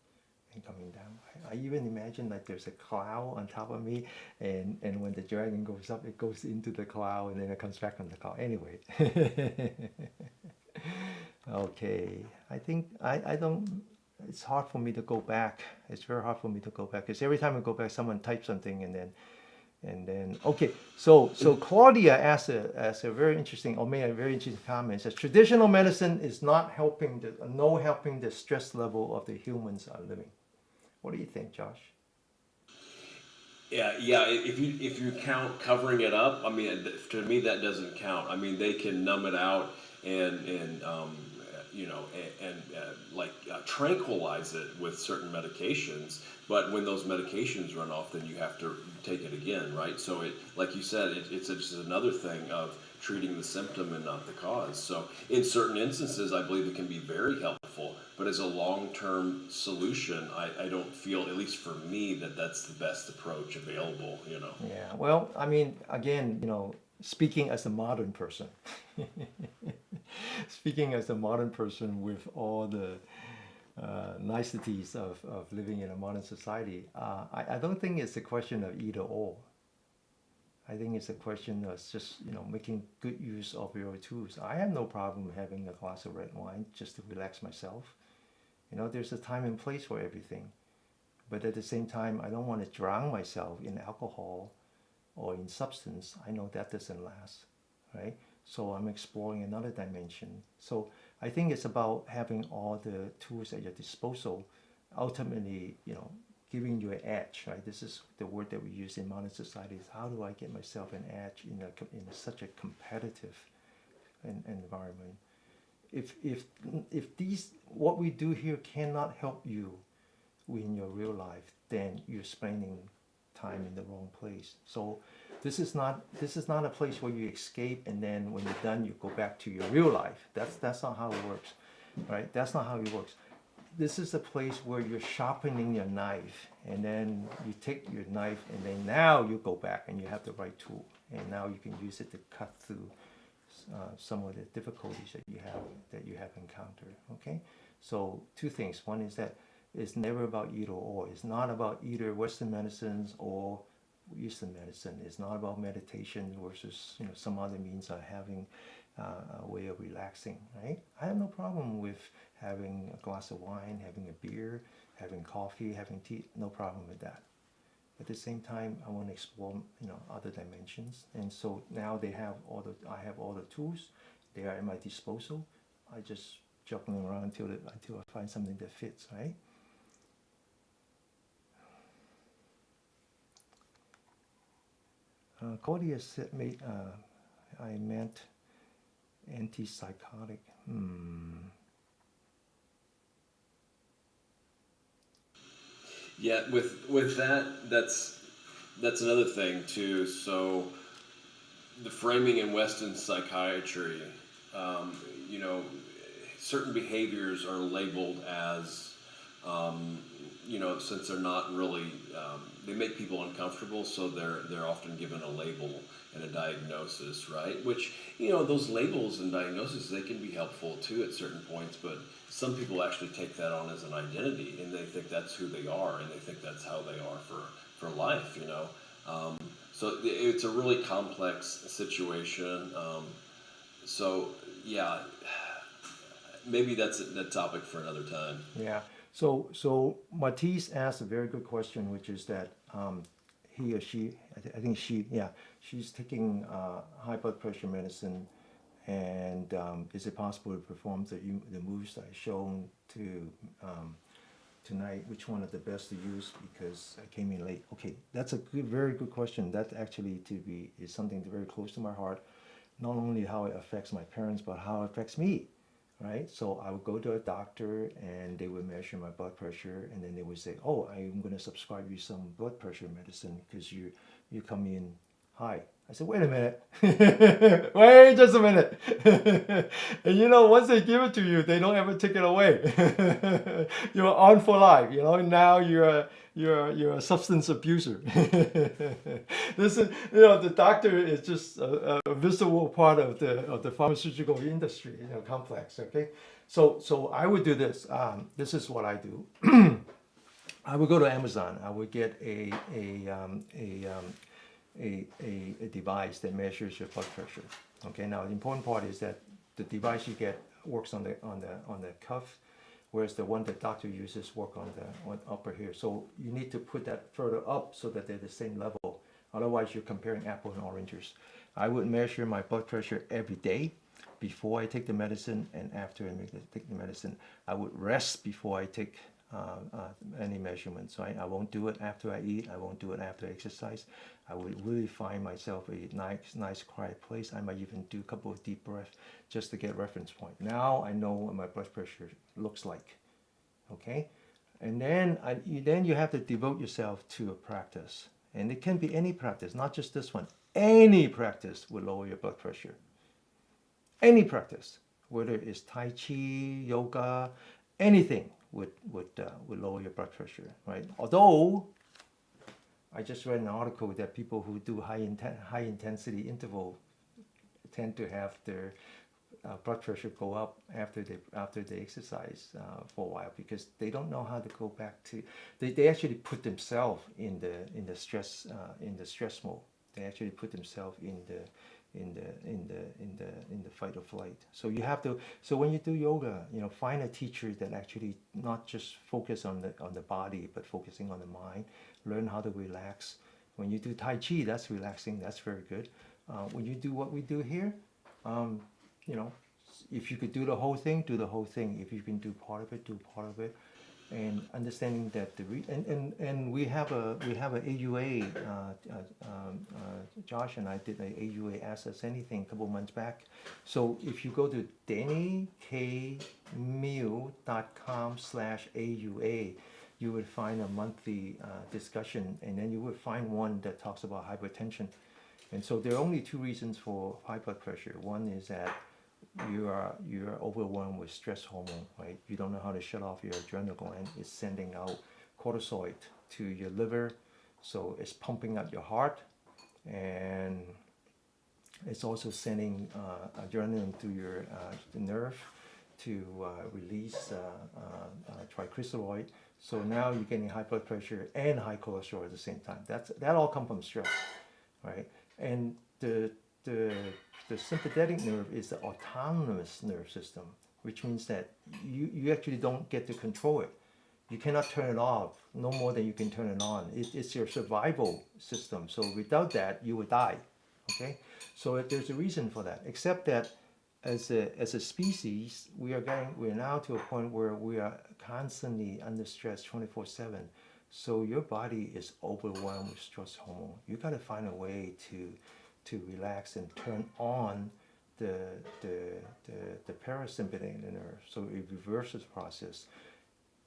and coming down. I even imagine like there's a cloud on top of me, and when the dragon goes up, it goes into the cloud and then it comes back on the cloud. Anyway. Okay, I think I don't. It's hard for me to go back. It's very hard for me to go back because every time I go back, someone types something and then okay. So Claudia asked a very interesting, or made a very interesting comment. It says traditional medicine is not helping the stress level of the humans are living. What do you think, Josh? Yeah. If you count covering it up, I mean, to me that doesn't count. I mean, they can numb it out and like tranquilize it with certain medications. But when those medications run off, then you have to take it again, right? So like you said, it's just another thing of treating the symptom and not the cause. So in certain instances, I believe it can be very helpful. But as a long-term solution, I don't feel, at least for me, that that's the best approach available. Yeah. Well, I mean, again, speaking as a modern person, speaking as a modern person with all the niceties of living in a modern society. I don't think it's a question of either or. I think it's a question of just, making good use of your tools. I have no problem having a glass of red wine just to relax myself. There's a time and place for everything. But at the same time, I don't want to drown myself in alcohol or in substance. I know that doesn't last, right? So I'm exploring another dimension. So I think it's about having all the tools at your disposal, ultimately, giving you an edge, right? This is the word that we use in modern society is how do I get myself an edge in such a competitive environment? If these, what we do here cannot help you in your real life, then you're spending time in the wrong place. So this is not a place where you escape and then when you're done you go back to your real life. That's not how it works, right? That's not how it works. This is a place where you're sharpening your knife, and then you take your knife and then now you go back and you have the right tool, and now you can use it to cut through some of the difficulties that you have encountered. Okay, so two things. One is that it's never about either or. It's not about either Western medicines or Eastern medicine. It's not about meditation versus some other means of having a way of relaxing. Right? I have no problem with having a glass of wine, having a beer, having coffee, having tea. No problem with that. At the same time, I want to explore other dimensions, and so now I have all the tools. They are at my disposal. I just juggling around until I find something that fits. Right? Claudia said, I meant antipsychotic. Yeah, with that, that's another thing too. So the framing in Western psychiatry, um, you know, certain behaviors are labeled as, since they're not really, they make people uncomfortable, so they're often given a label and a diagnosis, right? Which those labels and diagnoses, they can be helpful too at certain points, but some people actually take that on as an identity, and they think that's who they are, and they think that's how they are for life. So it's a really complex situation. So yeah, maybe that's a topic for another time. Yeah. So Matisse asked a very good question, which is that he or she, I think she, yeah, she's taking high blood pressure medicine, and is it possible to perform the moves that I shown to tonight? Which one are the best to use because I came in late? Okay, that's a very good question. That actually is something very close to my heart. Not only how it affects my parents, but how it affects me, right? So I would go to a doctor and they would measure my blood pressure, and then they would say, "Oh, I'm going to prescribe you some blood pressure medicine because you come in high." I said, "Wait a minute, wait just a minute." And once they give it to you, they don't ever take it away. You're on for life. Now you're a substance abuser. This is the doctor is just a visible part of the pharmaceutical industry, complex. Okay, so I would do this. This is what I do. I would go to Amazon. I would get a device that measures your blood pressure. Okay. Now the important part is that the device you get works on the cuff, whereas the one that doctor uses work on the upper here. So you need to put that further up so that they're the same level. Otherwise, you're comparing apples and oranges. I would measure my blood pressure every day before I take the medicine and after I take the medicine. I would rest before I take any measurements. So I won't do it after I eat. I won't do it after I exercise. I would really find myself a nice quiet place. I might even do a couple of deep breaths just to get reference point. Now I know what my blood pressure looks like. Okay, and then you have to devote yourself to a practice, and it can be any practice, not just this one. Any practice will lower your blood pressure. Any practice, whether it's Tai Chi, yoga, anything would lower your blood pressure, right? Although I just read an article that people who do high intensity interval tend to have their blood pressure go up after they exercise for a while because they don't know how to go back to. They actually put themselves in the stress mode. They actually put themselves in the fight or flight. So you have to. So when you do yoga, find a teacher that actually not just focus on the body, but focusing on the mind. Learn how to relax. When you do Tai Chi, that's relaxing. That's very good. When you do what we do here, um, if you could do the whole thing, do the whole thing. If you can do part of it, do part of it. And understanding that and we have a AUA. Josh and I did an AUA Ask Us Anything a couple months back. So if you go to dennykmew.com/AUA, you would find a monthly discussion, and then you would find one that talks about hypertension. And so there are only two reasons for high blood pressure. One is that you are overwhelmed with stress hormone, right? You don't know how to shut off your adrenal gland. It's sending out cortisol to your liver, so it's pumping out your heart, and it's also sending adrenaline to your nerve to release triglyceride. So now you're getting high blood pressure and high cholesterol at the same time. That all comes from stress, right? And the sympathetic nerve is the autonomous nerve system, which means that you actually don't get to control it. You cannot turn it off no more than you can turn it on. It's your survival system. So without that, you would die. Okay, so there's a reason for that. Except that as a species, we're now to a point where we are constantly under stress 24/7. So your body is overwhelmed with stress hormone. You got to find a way to relax and turn on the parasympathetic nerve, so it reverses the process.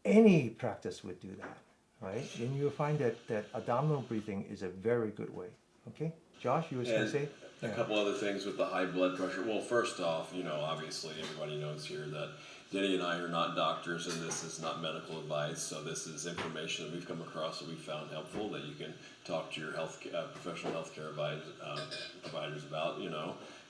Any practice would do that, right? And you'll find that abdominal breathing is a very good way. Okay, Josh, you were going to say? A couple other things with the high blood pressure. Well, first off, obviously everybody knows here that Denny and I are not doctors, and this is not medical advice. So this is information that we've come across that we've found helpful that you can talk to your professional healthcare providers about.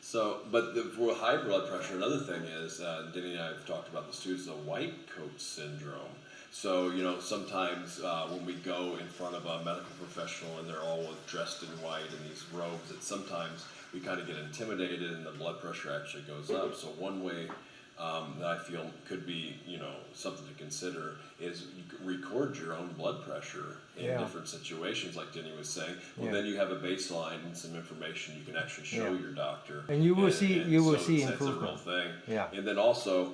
So, but for high blood pressure, another thing is Denny and I have talked about this too. Is the white coat syndrome. So, sometimes when we go in front of a medical professional and they're all dressed in white in these robes, that sometimes we kind of get intimidated and the blood pressure actually goes up. So one way that I feel could be, something to consider is you record your own blood pressure in different situations, like Denny was saying. Well, then you have a baseline and some information you can actually show your doctor, and you will see it's improvement. a real thing. Yeah. And then also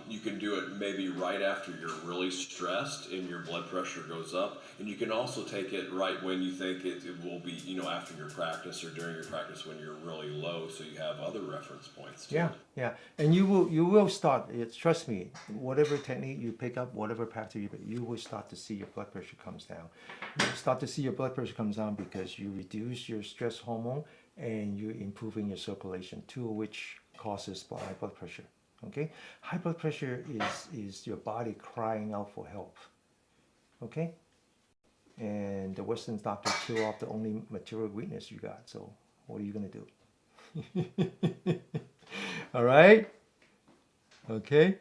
you can do it maybe right after you're really stressed and your blood pressure goes up, and you can also take it right when you think it will be, after your practice or during your practice when you're really low, so you have other reference points too. Yeah, and you will start. Trust me, whatever technique you pick up, whatever practice you will start to see your blood pressure comes down. You start to see your blood pressure comes down because you reduce your stress hormone and you're improving your circulation, two of which causes high blood pressure. Okay, high blood pressure is your body crying out for help. Okay, and the Western doctor kill off the only material weakness you got. So what are you gonna do? All right. Okay.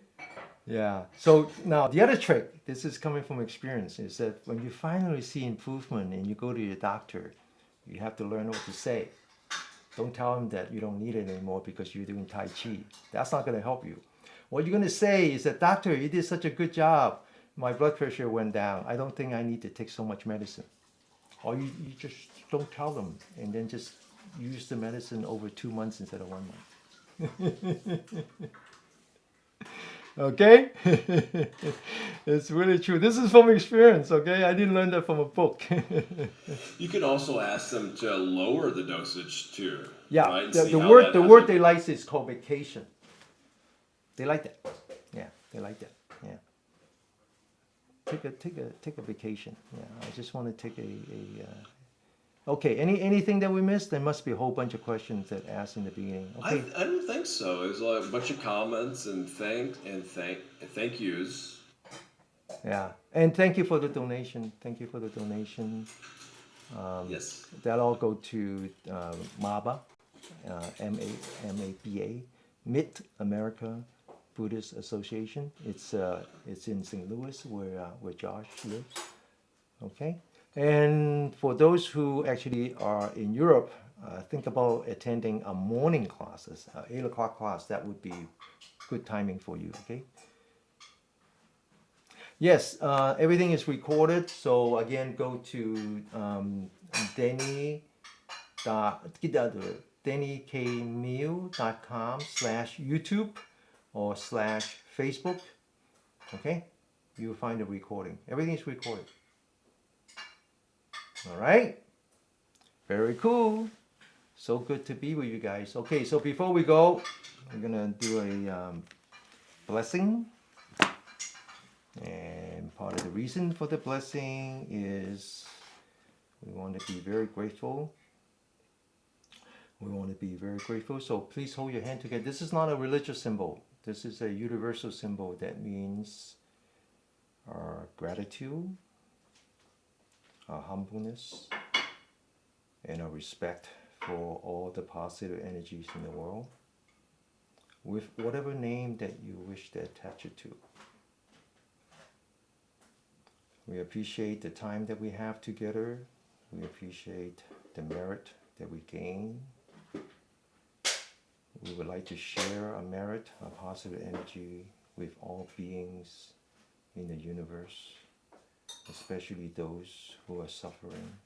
Yeah. So now the other trick, this is coming from experience, is that when you finally see improvement and you go to your doctor, you have to learn what to say. Don't tell him that you don't need it anymore because you're doing Tai Chi. That's not going to help you. What you're going to say is that, doctor, you did such a good job. My blood pressure went down. I don't think I need to take so much medicine. Or you just don't tell them and then just use the medicine over 2 months instead of 1 month. Okay? It's really true. This is from experience, okay? I didn't learn that from a book. You could also ask them to lower the dosage too. Yeah, right? the word they like is called vacation. They like that. Yeah, they like that. Yeah. Take a vacation. Yeah, I just want to take okay, anything that we missed? There must be a whole bunch of questions that asked in the beginning. Okay. I don't think so. It was like a bunch of comments and thank yous. Yeah, and thank you for the donation. Thank you for the donation. Yes. That'll all go to MABA, MABA, Mid America Buddhist Association. It's in St. Louis where Josh lives. Okay, and for those who actually are in Europe, think about attending a morning classes, 8 o'clock class. That would be good timing for you. Okay. Yes, everything is recorded. So again, go to Denny dennykmeal.com/YouTube or /Facebook. Okay, you'll find the recording. Everything is recorded. All right, very cool. So good to be with you guys. Okay, so before we go, we're gonna do a blessing. And part of the reason for the blessing is we want to be very grateful. We want to be very grateful. So please hold your hand together. This is not a religious symbol. This is a universal symbol that means our gratitude, our humbleness, and our respect for all the positive energies in the world, with whatever name that you wish to attach it to. We appreciate the time that we have together. We appreciate the merit that we gain. We would like to share our merit, our positive energy with all beings in the universe, especially those who are suffering.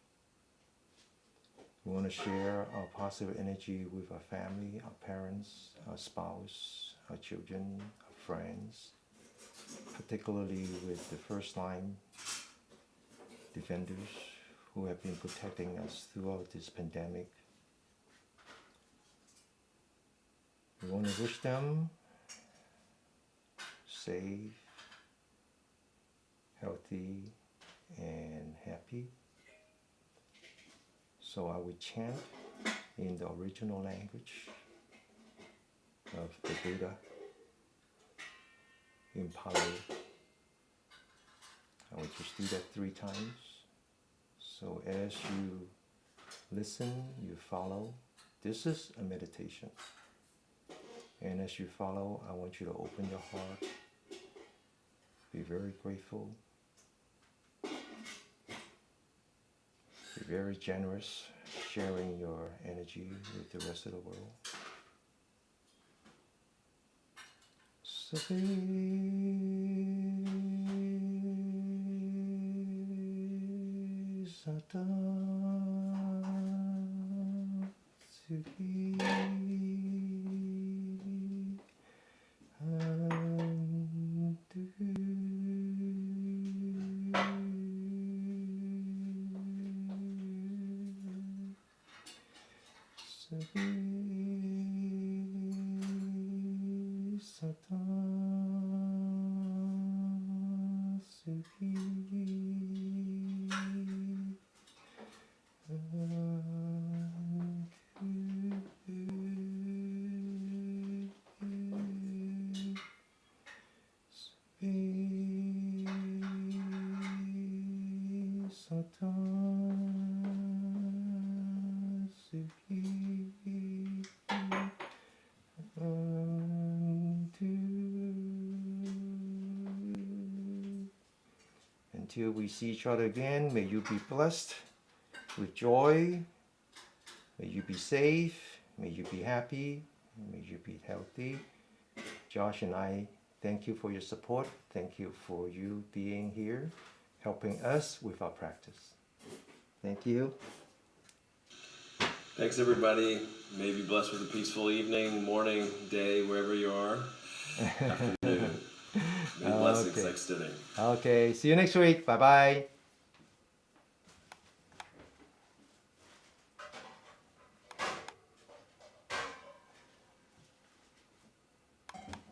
We want to share our positive energy with our family, our parents, our spouse, our children, our friends, particularly with the first line defenders who have been protecting us throughout this pandemic. We want to wish them safe, healthy, and happy. So I would chant in the original language of the Buddha in Pali. I would just do that 3 times. So as you listen, you follow. This is a meditation. And as you follow, I want you to open your heart, be very grateful, be very generous, sharing your energy with the rest of the world. Sata Sukhi Hantu Sukhi Sata Sukhi Sata Sukhi Until we see each other again, may you be blessed with joy, may you be safe, may you be happy, may you be healthy. Josh and I thank you for your support. Thank you for you being here, helping us with our practice. Thank you. Thanks, everybody. May be blessed with a peaceful evening, morning, day, wherever you are. Afternoon. May blessings. Okay. Thanks, Denny. Okay, see you next week. Bye bye.